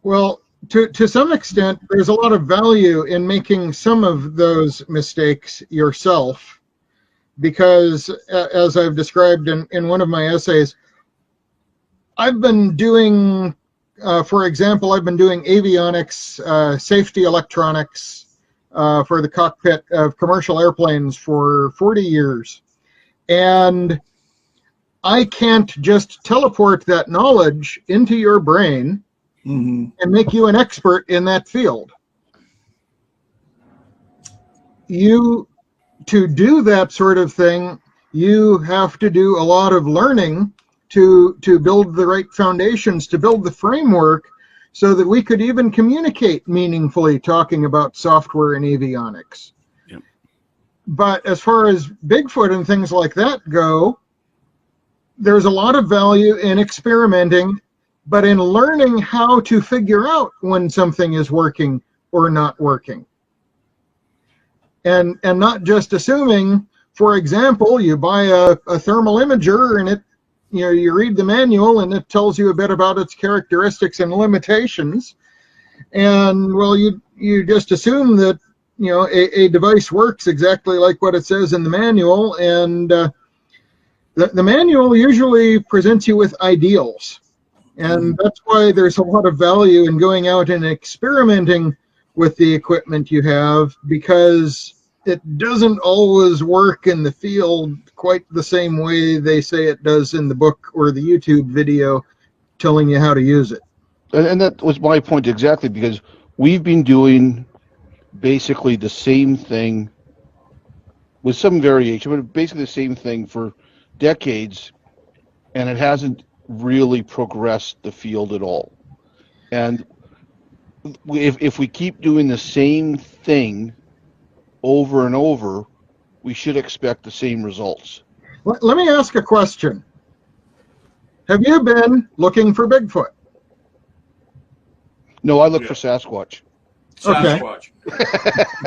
Well, to some extent, there's a lot of value in making some of those mistakes yourself, because as I've described in one of my essays, I've been doing, for example, I've been doing avionics, safety electronics for the cockpit of commercial airplanes for 40 years. And I can't just teleport that knowledge into your brain and make you an expert in that field. To do that sort of thing, you have to do a lot of learning to build the right foundations, to build the framework so that we could even communicate meaningfully talking about software and avionics. Yep. But as far as Bigfoot and things like that go, there's a lot of value in experimenting, but in learning how to figure out when something is working or not working. And not just assuming, for example, you buy a thermal imager and it, you know, you read the manual and it tells you a bit about its characteristics and limitations. And well, you just assume that, you know, a device works exactly like what it says in the manual, and the manual usually presents you with ideals. And that's why there's a lot of value in going out and experimenting with the equipment you have, because it doesn't always work in the field quite the same way they say it does in the book or the YouTube video telling you how to use it. And that was my point exactly, because we've been doing basically the same thing with some variation, but basically the same thing for decades, and it hasn't really progressed the field at all. And if we keep doing the same thing over and over, we should expect the same results. Let me ask a question. Have you been looking for Bigfoot? No, I look for Sasquatch. Okay. Sasquatch.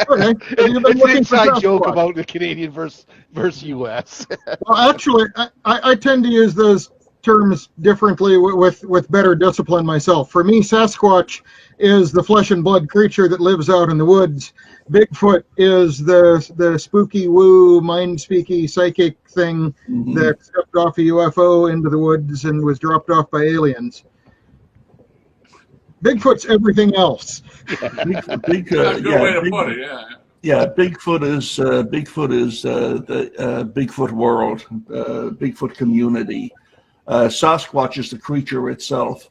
Okay. Have you been It's an looking for inside joke Sasquatch? about the Canadian versus U.S. Well, actually, I tend to use those terms differently with better discipline myself. For me, Sasquatch is the flesh and blood creature that lives out in the woods. Bigfoot is the spooky woo, mind-speaky psychic thing that stepped off a UFO into the woods and was dropped off by aliens. Bigfoot's everything else. That's a good way to put it, yeah. Yeah, Bigfoot is the Bigfoot world, Bigfoot community. Sasquatch is the creature itself,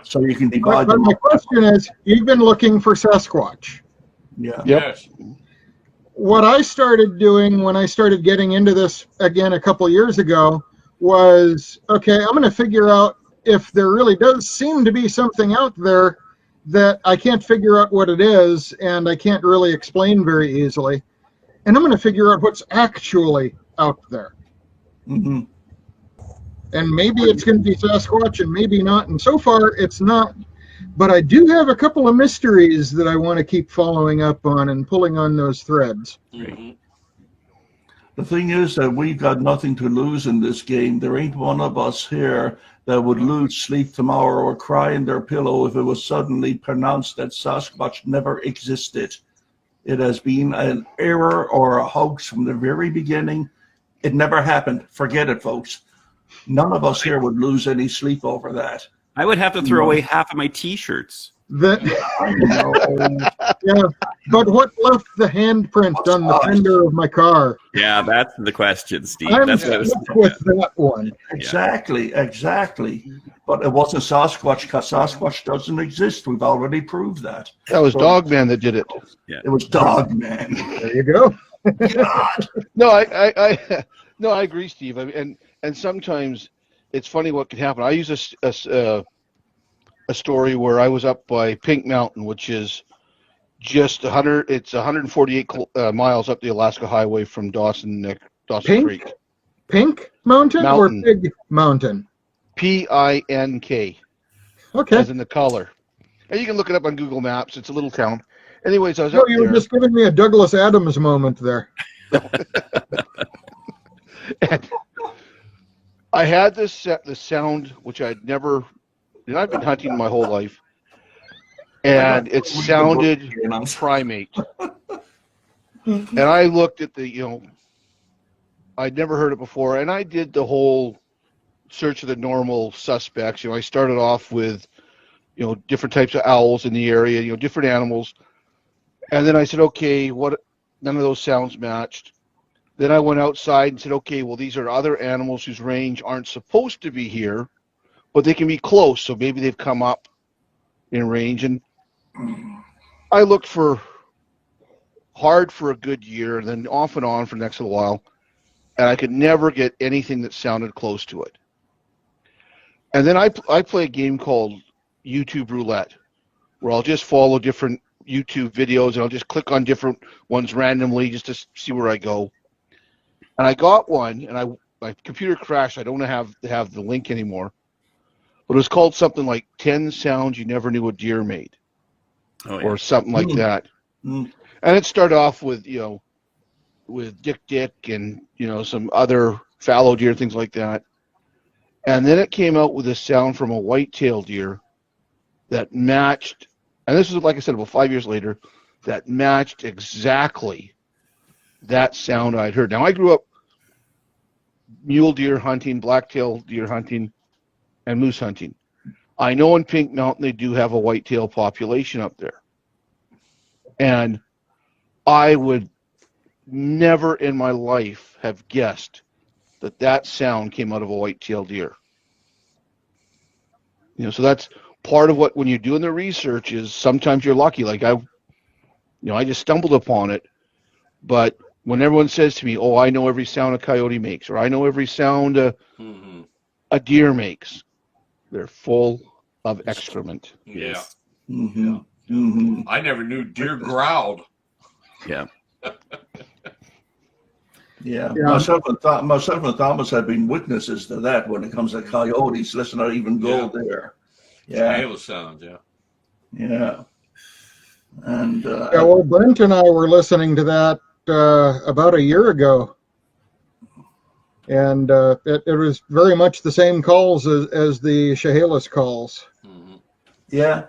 so you can divide But them. my question is, you've been looking for Sasquatch. Yeah. Yep. Yes. What I started doing when I started getting into this again a couple years ago was, okay, I'm going to figure out if there really does seem to be something out there that I can't figure out what it is and I can't really explain very easily. And I'm going to figure out what's actually out there. Mm-hmm. And maybe it's going to be Sasquatch and maybe not. And so far, it's not. But I do have a couple of mysteries that I want to keep following up on and pulling on those threads. Mm-hmm. The thing is that we've got nothing to lose in this game. There ain't one of us here that would lose sleep tomorrow or cry in their pillow if it was suddenly pronounced that Sasquatch never existed. It has been an error or a hoax from the very beginning. It never happened. Forget it, folks. None of us here would lose any sleep over that. I would have to throw away half of my T-shirts. Yeah, but what left the handprint on the fender of my car? Yeah, that's the question, Steve. I'm That's what I was stuck with that one. Exactly. But it wasn't Sasquatch because Sasquatch doesn't exist. We've already proved that. That was Dogman that did it. It was Dogman. There you go. God. No, I agree, Steve. I mean, and sometimes it's funny what can happen. I use a story where I was up by Pink Mountain, which is just 148 miles up the Alaska Highway from Dawson Creek. Pink Mountain or Pig Mountain? Pink. Okay. As in the color. And you can look it up on Google Maps. It's a little town. Anyways, I was No, up you there. were just giving me a Douglas Adams moment there. And I had this sound, which I'd never, I've been hunting my whole life, and it sounded primate. And I looked at I'd never heard it before, and I did the whole search of the normal suspects. I started off with, different types of owls in the area, different animals. And then I said, okay, none of those sounds matched. Then I went outside and said, okay, well, these are other animals whose range aren't supposed to be here, but they can be close, so maybe they've come up in range. And I looked hard for a good year, and then off and on for the next little while, and I could never get anything that sounded close to it. And then I play a game called YouTube Roulette, where I'll just follow different YouTube videos, and I'll just click on different ones randomly just to see where I go. And I got one, and my computer crashed. I don't have the link anymore. But it was called something like 10 Sounds You Never Knew a Deer Made, or something like that. And it started off with, with Dick and, some other fallow deer, things like that. And then it came out with a sound from a white-tailed deer that matched, and this was, like I said, about 5 years later, that matched exactly that sound I'd heard. Now, I grew up mule deer hunting, black-tailed deer hunting, and moose hunting. I know in Pink Mountain they do have a whitetail population up there. And I would never in my life have guessed that that sound came out of a white-tailed deer. You know, so that's part of what, when you're doing the research, is sometimes you're lucky. Like I just stumbled upon it, but when everyone says to me, "Oh, I know every sound a coyote makes," or "I know every sound a deer makes," they're full of excrement. Yeah. Mm-hmm. Yeah. Mm-hmm. I never knew deer growled. Yeah. Yeah, Yeah. myself and Thomas have been witnesses to that when it comes to coyotes. Let's not even go there. Yeah, Hail sounds, yeah. yeah. And Yeah, well, Brent and I were listening to that about a year ago, and it was very much the same calls as the Chehalis calls. Mhm. yeah,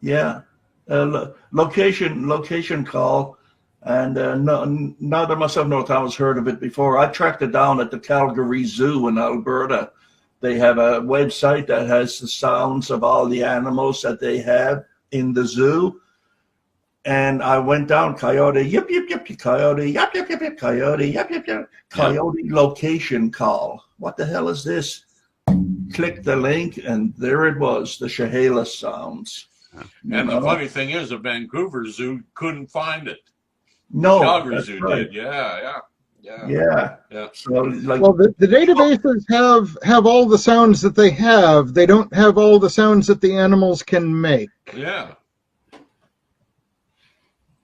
yeah. Location call. And neither myself nor Thomas heard of it before. I tracked it down at the Calgary Zoo in Alberta. They have a website that has the sounds of all the animals that they have in the zoo. And I went down, coyote, yip, yip, yip, coyote, yip, yip, yip, yip, coyote, yip, yip, yip, coyote location call. What the hell is this? Click the link, and there it was, the Chehalis sounds. And the funny thing is, the Vancouver Zoo couldn't find it. No, Calgary that's Zoo right. did. Yeah. Yeah. So, like, Well, the databases have all the sounds that they have. They don't have all the sounds that the animals can make. Yeah.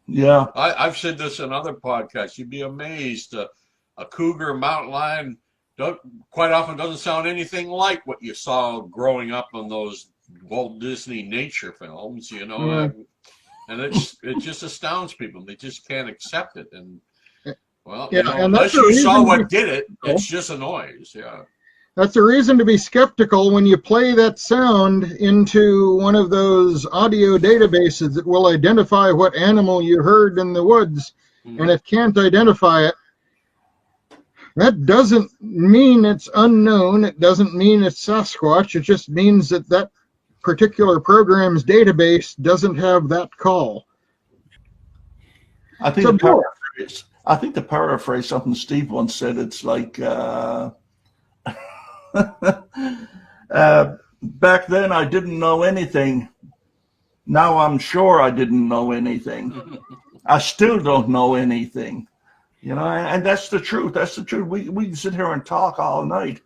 yeah, I've said this in other podcasts. You'd be amazed. A cougar, mountain lion, quite often doesn't sound anything like what you saw growing up on those Walt Disney nature films, you know. Yeah. And it just astounds people. They just can't accept it. And well, Yeah, you know, and unless that's the you saw reason what we- did it, it's just a noise. Yeah. That's a reason to be skeptical when you play that sound into one of those audio databases that will identify what animal you heard in the woods, and it can't identify it. That doesn't mean it's unknown. It doesn't mean it's Sasquatch. It just means that particular program's database doesn't have that call. I think So, to paraphrase something Steve once said, it's like back then I didn't know anything. Now I'm sure I didn't know anything. I still don't know anything. You know, and that's the truth. That's the truth. We can sit here and talk all night,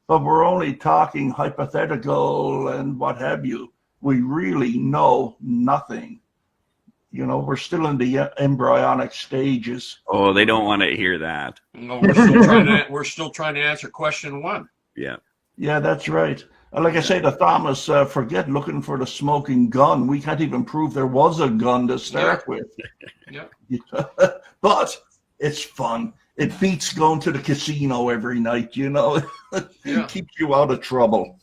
but we're only talking hypothetical and what have you. We really know nothing. You know, we're still in the embryonic stages. Oh, they don't want to hear that. No, we're still trying to answer question one. Yeah. Yeah, that's right. Like I say to Thomas, forget looking for the smoking gun. We can't even prove there was a gun to start with. Yeah. But it's fun. It beats going to the casino every night, you know. Yeah. Keeps you out of trouble.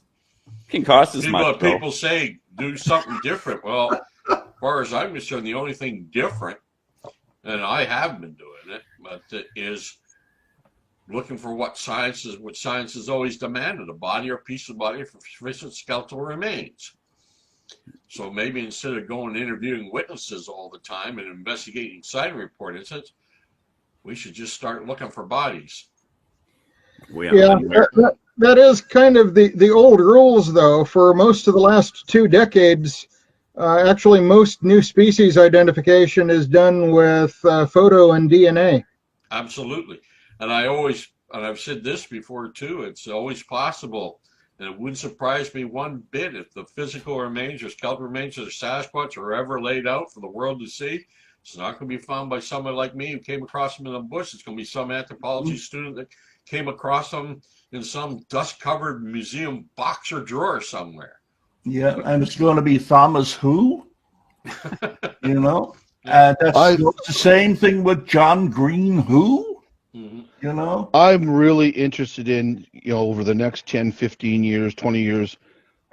Can cost as much, What though. people say, do something different. Well, as far as I'm concerned, the only thing different, and I have been doing it, but is looking for what science has always demanded: a body or piece of body for sufficient skeletal remains. So maybe instead of going and interviewing witnesses all the time and investigating sighting report incidents, we should just start looking for bodies. Yeah, that is kind of the old rules, though. For most of the last 2 decades, actually most new species identification is done with photo and DNA. Absolutely. And I've said this before too, it's always possible, and it wouldn't surprise me one bit if the physical remains or skeletal remains of the Sasquatch are ever laid out for the world to see. It's not going to be found by someone like me who came across them in the bush. It's going to be some anthropology student that came across them in some dust-covered museum box or drawer somewhere. Yeah, and it's going to be Thomas who? You know? That's the same thing with John Green who? Mm-hmm. You know? I'm really interested in, over the next 10, 15 years, 20 years,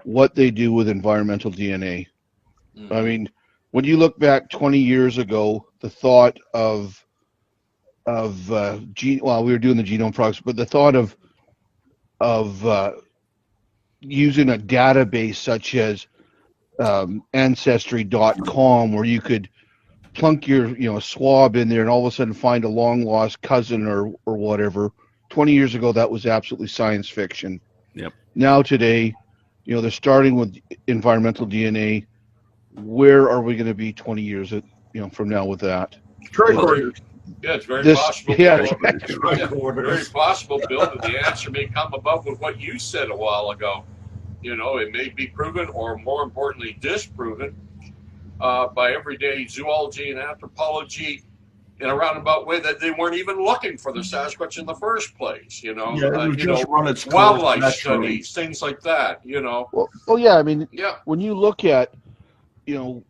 what they do with environmental DNA. Mm-hmm. I mean, when you look back 20 years ago, the thought of we were doing the genome project, but the thought of using a database such as Ancestry.com, where you could plunk your swab in there and all of a sudden find a long lost cousin or whatever. 20 years ago, that was absolutely science fiction. Yep. Now today, they're starting with environmental DNA. Where are we going to be 20 years from now with that? Tricorders. Yeah, it's very possible. Yeah, Bill, very possible, Bill, that the answer may come about with what you said a while ago. It may be proven, or more importantly, disproven by everyday zoology and anthropology in a roundabout way that they weren't even looking for the Sasquatch in the first place. Yeah, it would just run its course wildlife naturally. studies, things like that. Well, yeah. I mean, Yeah. when you look at, they're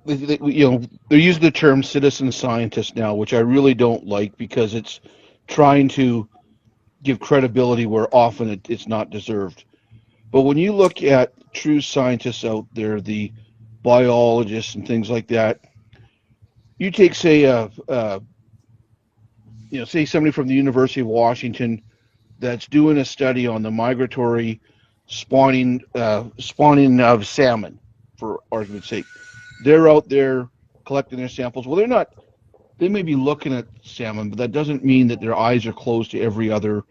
using the term citizen scientist now, which I really don't like because it's trying to give credibility where often it's not deserved. But when you look at true scientists out there, the biologists and things like that, you take, say, say somebody from the University of Washington that's doing a study on the migratory spawning of salmon, for argument's sake. They're out there collecting their samples. Well, they may be looking at salmon, but that doesn't mean that their eyes are closed to every other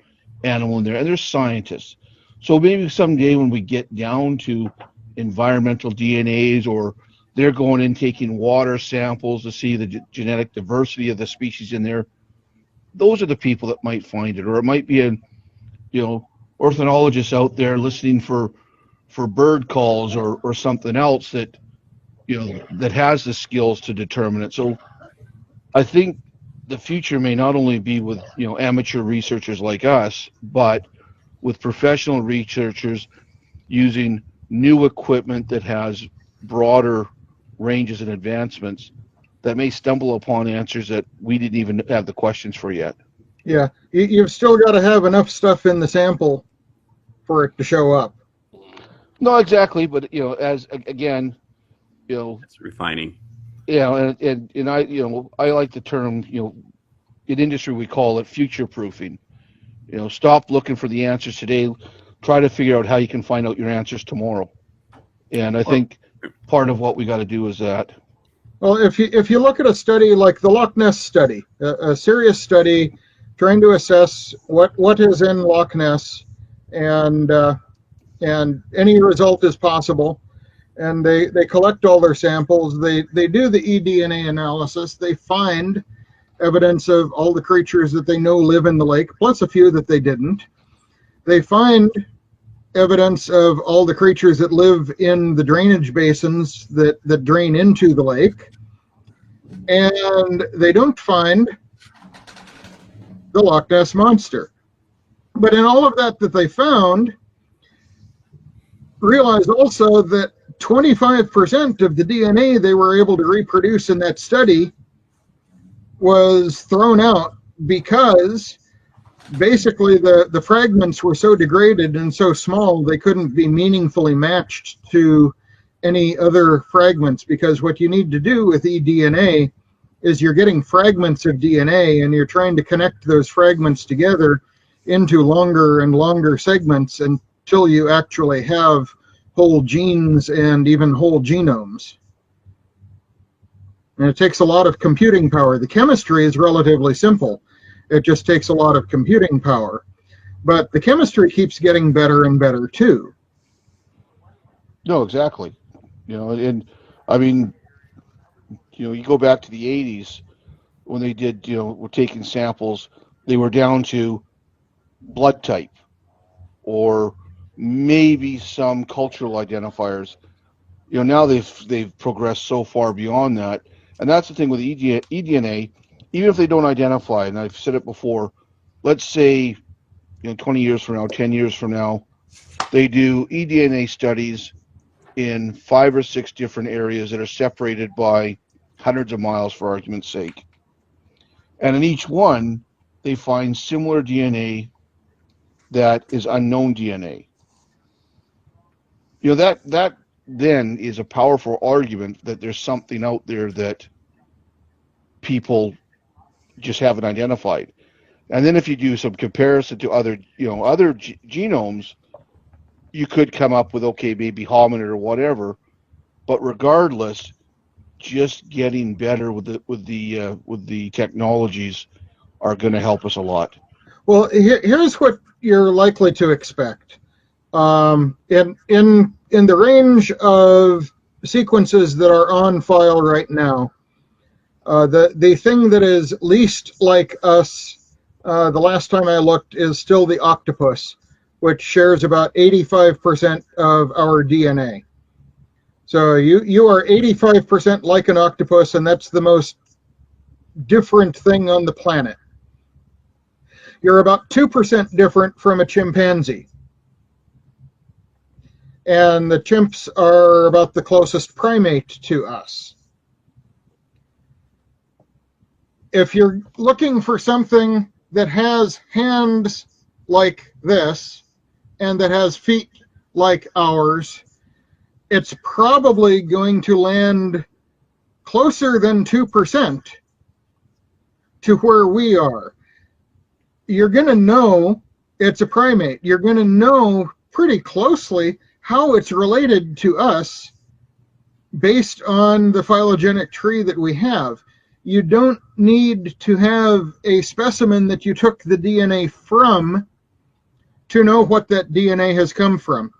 animal in there. And they're scientists. So maybe someday when we get down to environmental DNAs, or they're going in taking water samples to see the genetic diversity of the species in there, those are the people that might find it. Or it might be a ornithologist out there listening for bird calls or something else that that has the skills to determine it. So I think the future may not only be with amateur researchers like us, but with professional researchers using new equipment that has broader ranges and advancements that may stumble upon answers that we didn't even have the questions for yet. Yeah, you've still got to have enough stuff in the sample for it to show up. No, exactly, but as again, It's refining. Yeah, and I like the term, in industry we call it future proofing. Stop looking for the answers today, try to figure out how you can find out your answers tomorrow. And I think part of what we got to do is that. Well, if you look at a study like the Loch Ness study, a serious study trying to assess what is in Loch Ness, and any result is possible. And they collect all their samples. They do the eDNA analysis. They find evidence of all the creatures that they know live in the lake, plus a few that they didn't. They find evidence of all the creatures that live in the drainage basins that drain into the lake. And they don't find the Loch Ness monster. But in all of that they found, realize also that 25% of the DNA they were able to reproduce in that study was thrown out because basically the fragments were so degraded and so small they couldn't be meaningfully matched to any other fragments, because what you need to do with eDNA is you're getting fragments of DNA and you're trying to connect those fragments together into longer and longer segments until you actually have whole genes and even whole genomes. And it takes a lot of computing power. The chemistry is relatively simple. It just takes a lot of computing power. But the chemistry keeps getting better and better too. No, exactly. And I mean, you go back to the 80s when they did, were taking samples, they were down to blood type or maybe some cultural identifiers. Now they've progressed so far beyond that. And that's the thing with eDNA, even if they don't identify, and I've said it before, let's say 20 years from now, 10 years from now, they do eDNA studies in 5 or 6 different areas that are separated by hundreds of miles, for argument's sake. And in each one, they find similar DNA that is unknown DNA. That then is a powerful argument that there's something out there that people just haven't identified. And then if you do some comparison to other genomes, you could come up with, okay, maybe hominid or whatever, but regardless, just getting better with the technologies are going to help us a lot. Well, here's what you're likely to expect. In the range of sequences that are on file right now, the thing that is least like us, the last time I looked, is still the octopus, which shares about 85% of our DNA. So you are 85% like an octopus, and that's the most different thing on the planet. You're about 2% different from a chimpanzee. And the chimps are about the closest primate to us. If you're looking for something that has hands like this and that has feet like ours, it's probably going to land closer than 2% to where we are. You're going to know it's a primate. You're going to know pretty closely how it's related to us based on the phylogenetic tree that we have. You don't need to have a specimen that you took the DNA from to know what that DNA has come from.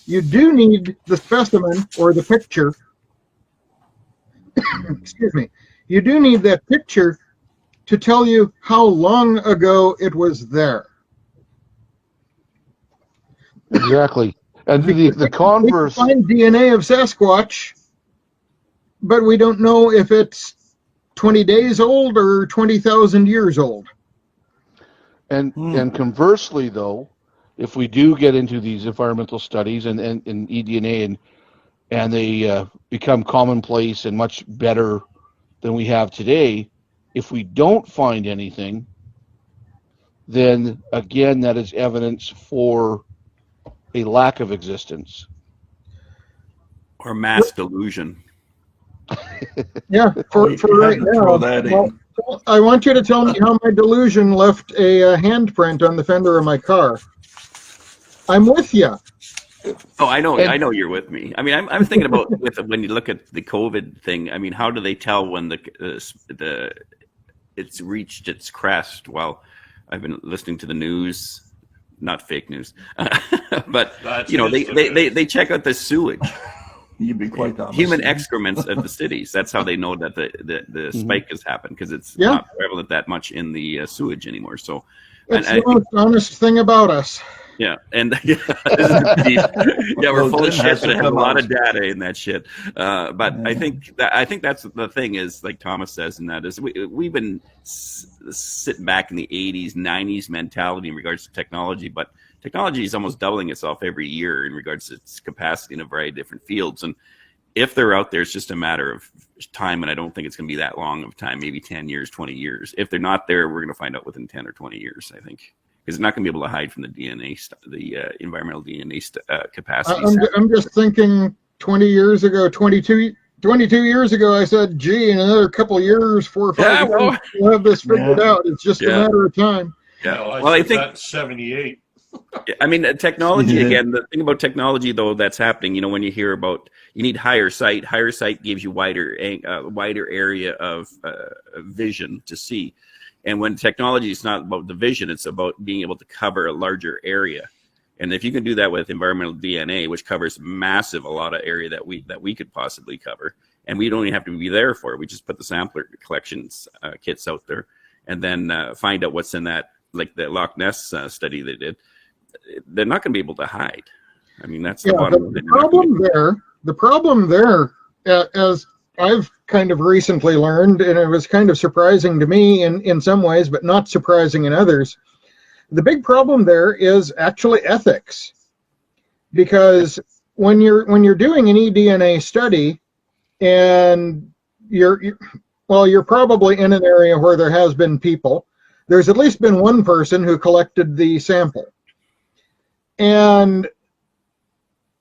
You do need the specimen or the picture. Excuse me. You do need that picture to tell you how long ago it was there. Exactly. And the converse. We can find DNA of Sasquatch, but we don't know if it's 20 days old or 20,000 years old. And conversely, though, if we do get into these environmental studies and eDNA and they become commonplace and much better than we have today, if we don't find anything, then again, that is evidence for a lack of existence. Or mass delusion. Yeah, for right now. Well, I want you to tell me how my delusion left a handprint on the fender of my car. I'm with you. Oh, I know you're with me. I mean, I'm thinking about when you look at the COVID thing. I mean, how do they tell when it's reached its crest? Well, I've been listening to the news, not fake news, but they check out the sewage. You'd be quite honest. Human excrements at the cities. That's how they know that the spike has happened, because it's not prevalent that much in the sewage anymore. So it's the most honest thing about us. Yeah, and we're full of shit, but it has a lot of data in that shit. But I think that's the thing is, like Thomas says, and that is we've been sitting back in the 80s, 90s mentality in regards to technology, but technology is almost doubling itself every year in regards to its capacity in a variety of different fields. And if they're out there, it's just a matter of time, and I don't think it's going to be that long of time, maybe 10 years, 20 years. If they're not there, we're going to find out within 10 or 20 years, I think. Because it's not going to be able to hide from the DNA, the environmental DNA capacity. I'm just thinking 20 years ago, 22 years ago, I said, gee, in another couple of years, 4 or 5 years, we'll have this figured out. It's just a matter of time. Yeah, I think that's 78. I mean, technology, again, the thing about technology, though, that's happening, when you hear about, you need higher sight gives you wider area of vision to see. And when technology is not about the vision, it's about being able to cover a larger area. And if you can do that with environmental DNA, which covers a lot of area that we could possibly cover, and we don't even have to be there for it. We just put the sampler collections kits out there, and then find out what's in that, like the Loch Ness study they did. They're not going to be able to hide. I mean, that's the bottom line. The problem there, as I've kind of recently learned, and it was kind of surprising to me in some ways, but not surprising in others. The big problem there is actually ethics, because when you're doing an eDNA study, and you're probably in an area where there has been people. There's at least been one person who collected the sample, and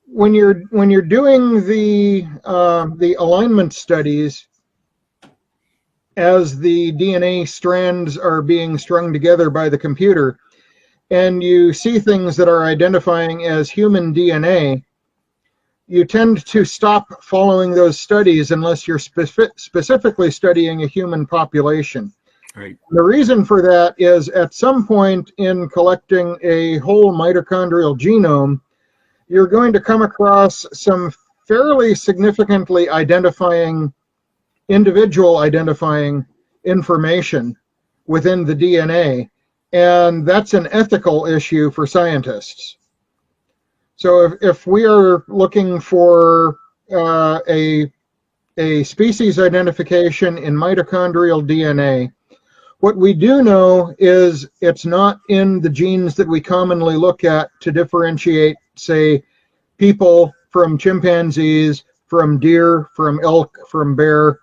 when you're doing the alignment studies, as the DNA strands are being strung together by the computer, and you see things that are identifying as human DNA, you tend to stop following those studies unless you're specifically studying a human population. Right. The reason for that is at some point in collecting a whole mitochondrial genome, you're going to come across some fairly significantly individual identifying information within the DNA, and that's an ethical issue for scientists. So if we are looking for a species identification in mitochondrial DNA, what we do know is it's not in the genes that we commonly look at to differentiate, say, people from chimpanzees, from deer, from elk, from bear.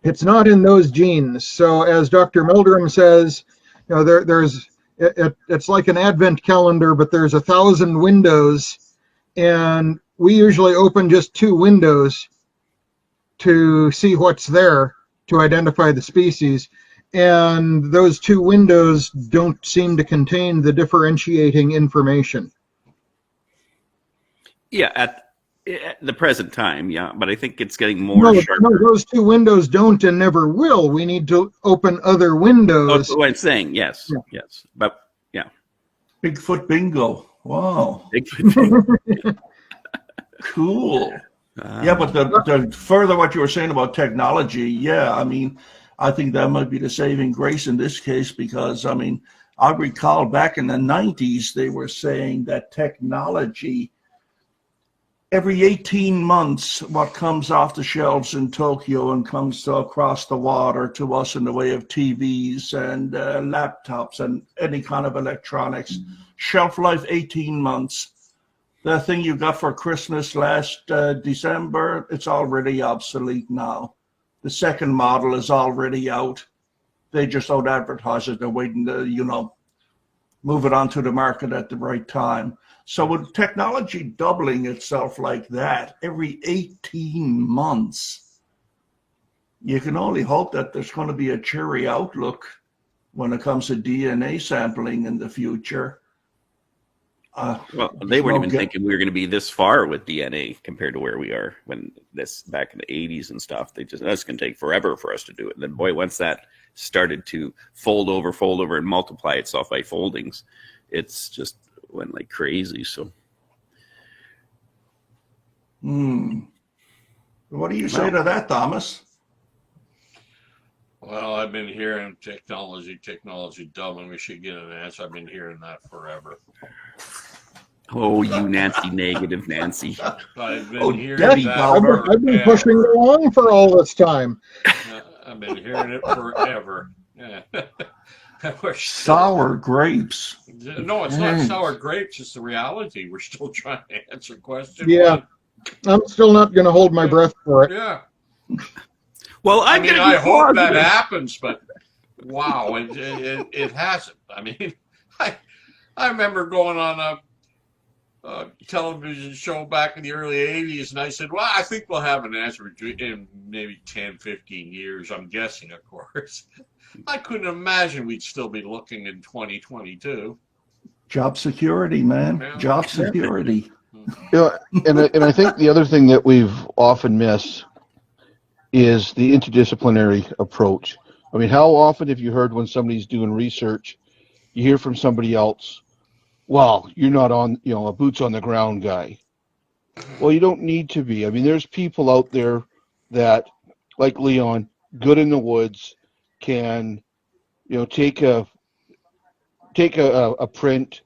It's not in those genes. So as Dr. Meldrum says, you know, it's like an advent calendar, but there's 1,000 windows, and we usually open just 2 windows to see what's there to identify the species. And those 2 windows don't seem to contain the differentiating information. Yeah, at the present time, yeah, but I think it's getting more sharper. No, those 2 windows don't and never will. We need to open other windows. Oh, what I'm saying, yes, Yeah. yes, but yeah, Bigfoot bingo. Wow. Bigfoot. Cool. Yeah, but the further what you were saying about technology, yeah, I mean, I think that might be the saving grace in this case, because, I mean, I recall back in the 90s, they were saying that technology, every 18 months, what comes off the shelves in Tokyo and comes across the water to us in the way of TVs and laptops and any kind of electronics, shelf life 18 months. The thing you got for Christmas last December, it's already obsolete now. The second model is already out. They just don't advertise it. They're waiting to, you know, move it onto the market at the right time. So with technology doubling itself like that every 18 months, you can only hope that there's going to be a cheery outlook when it comes to DNA sampling in the future. Well, they weren't even thinking we were going to be this far with DNA compared to where we are when this back in the 80s and stuff. They just, that's going to take forever for us to do it. And then, boy, once that started to fold over and multiply itself by foldings, it's just went like crazy. So, What do you say to that, Thomas? Well, I've been hearing technology dumb, we should get an answer. I've been hearing that forever. oh, you Nancy, negative Nancy. I've been Oh, hearing Debbie that Downer. I've been pushing it along for all this time. I've been hearing it forever. Yeah. Sour grapes. No, it's not sour grapes. It's the reality. We're still trying to answer question Yeah. one. I'm still not going to hold my breath for it. Yeah. Well, I I'm mean, going I to be hope that positive. happens, but wow, it hasn't. I mean, I remember going on a television show back in the early 80s, and I said, well, I think we'll have an answer in maybe 10, 15 years. I'm guessing, of course. I couldn't imagine we'd still be looking in 2022. Job security, man. Yeah. Job security. You know, and I think the other thing that we've often missed is the interdisciplinary approach. I mean, how often have you heard when somebody's doing research, you hear from somebody else, well, you're not on, you know, a boots on the ground guy. Well, you don't need to be. I mean, there's people out there that, like Leon, good in the woods, can, you know, take a print,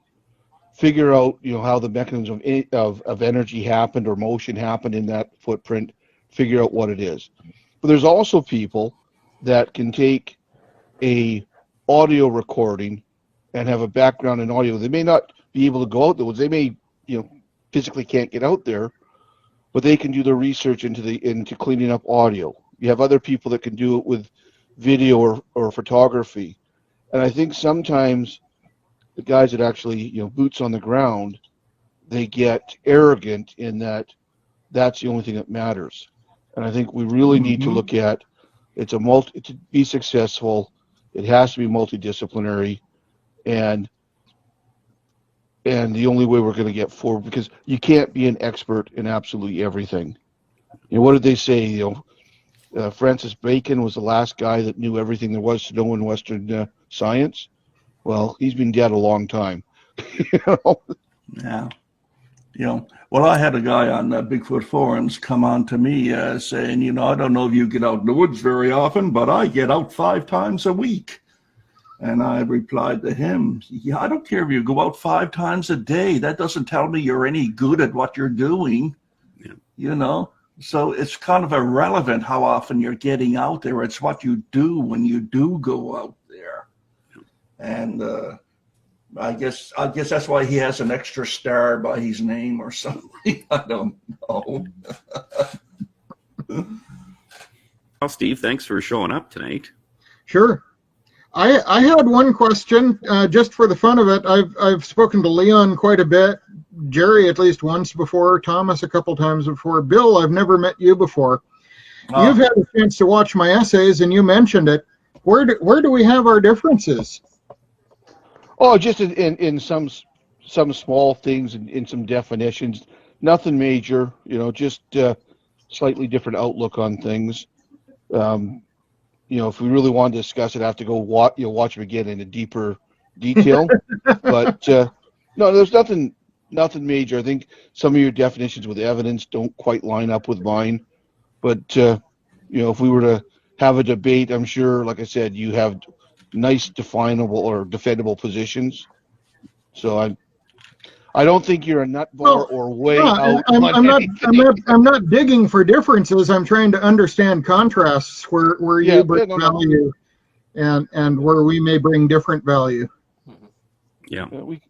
figure out, you know, how the mechanism of energy happened or motion happened in that footprint, figure out what it is. But there's also people that can take a audio recording and have a background in audio. They may not be able to go out there. They may, you know, physically can't get out there, but they can do the research into cleaning up audio. You have other people that can do it with video or photography. And I think sometimes the guys that actually, you know, boots on the ground, they get arrogant in that that's the only thing that matters. And I think we really need to look at to be successful, it has to be multidisciplinary. And and the only way we're going to get forward, because you can't be an expert in absolutely everything. What did they say? Francis Bacon was the last guy that knew everything there was to know in Western science. Well, he's been dead a long time. Yeah. Well, I had a guy on Bigfoot forums come on to me saying, I don't know if you get out in the woods very often, but I get out 5 times a week. And I replied to him, yeah, I don't care if you go out 5 times a day. That doesn't tell me you're any good at what you're doing, So it's kind of irrelevant how often you're getting out there. It's what you do when you do go out there. And I guess that's why he has an extra star by his name or something. I don't know. Well, Steve, thanks for showing up tonight. Sure. I had one question, just for the fun of it. I've spoken to Leon quite a bit, Jerry at least once before, Thomas a couple times before. Bill, I've never met you before. Oh. You've had a chance to watch my essays, and you mentioned it. Where do we have our differences? Oh, just in some small things, in some definitions. Nothing major, just slightly different outlook on things. If we really want to discuss it, I have to go watch them again in a deeper detail. But no, there's nothing major. I think some of your definitions with evidence don't quite line up with mine. But if we were to have a debate, I'm sure, like I said, you have nice definable or defendable positions. So I don't think you're a nutball or way out. I'm not digging for differences. I'm trying to understand contrasts where you bring value and where we may bring different value. Yeah. We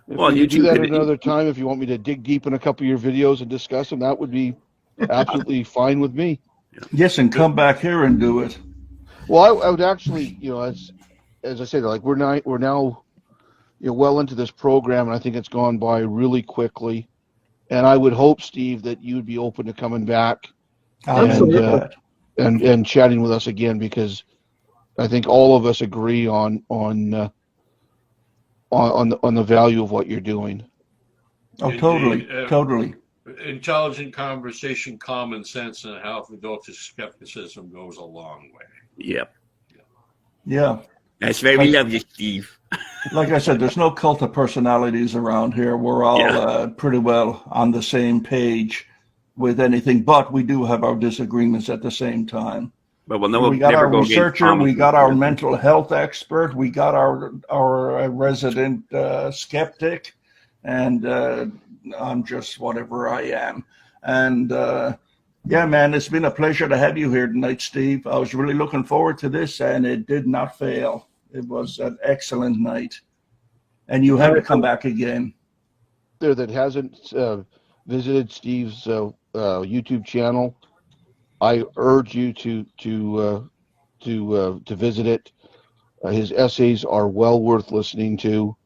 you do that at another time. If you want me to dig deep in a couple of your videos and discuss them, that would be absolutely fine with me. Yes, and come back here and do it. Well, I would actually, as I said, like we're now well into this program, and I think it's gone by really quickly. And I would hope, Steve, that you'd be open to coming back and chatting with us again, because I think all of us agree on the value of what you're doing. Oh, totally. Intelligent conversation, common sense, and a healthy dose of skepticism goes a long way. Yep. Yeah. That's very lovely, Steve. Like I said, there's no cult of personalities around here. We're all pretty well on the same page with anything, but we do have our disagreements at the same time. But we got our researcher, we got our mental health expert, we got our resident skeptic, and I'm just whatever I am. And yeah, man, it's been a pleasure to have you here tonight, Steve. I was really looking forward to this, and it did not fail. It was an excellent night. And you have to come back again. There that hasn't visited Steve's YouTube channel, I urge you to visit it. His essays are well worth listening to,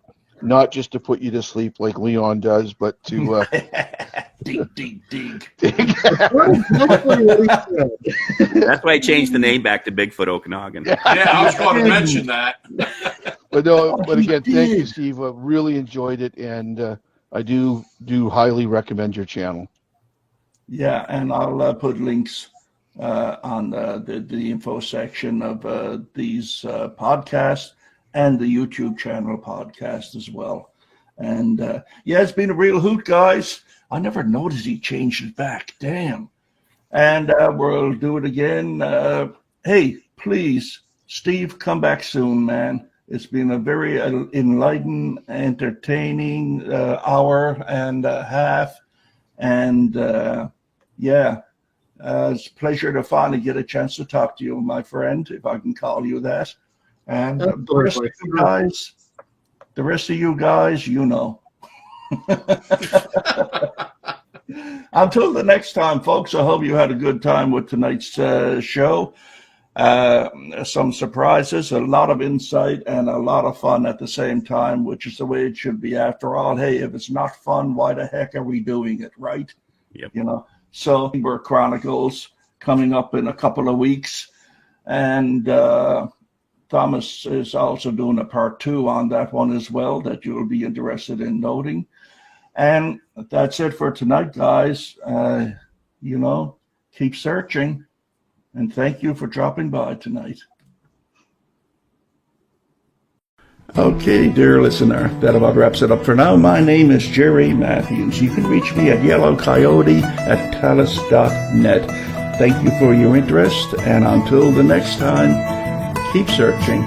not just to put you to sleep like Leon does, but to dig. That's why I changed the name back to Bigfoot Okanagan. Yeah, I was going to mention that. But again, thank you, Steve. I really enjoyed it, and I do highly recommend your channel. Yeah, and I'll put links on the info section of these podcasts and the YouTube channel podcast as well. And yeah, it's been a real hoot, guys. I never noticed he changed it back. Damn. And we'll do it again. Hey, please, Steve, come back soon, man. It's been a very enlightening, entertaining hour and a half. And yeah, it's a pleasure to finally get a chance to talk to you, my friend, if I can call you that. And the rest of you guys, you know. Until the next time, folks, I hope you had a good time with tonight's show. Some surprises, a lot of insight, and a lot of fun at the same time, which is the way it should be. After all, hey, if it's not fun, why the heck are we doing it, right? Yep. You know. So we're Chronicles coming up in a couple of weeks, and Thomas is also doing a part 2 on that one as well that you'll be interested in noting. And that's it for tonight, guys. Keep searching. And thank you for dropping by tonight. Okay, dear listener, that about wraps it up for now. My name is Jerry Matthews. You can reach me at yellowcoyote@talis.net. Thank you for your interest, and until the next time, keep searching.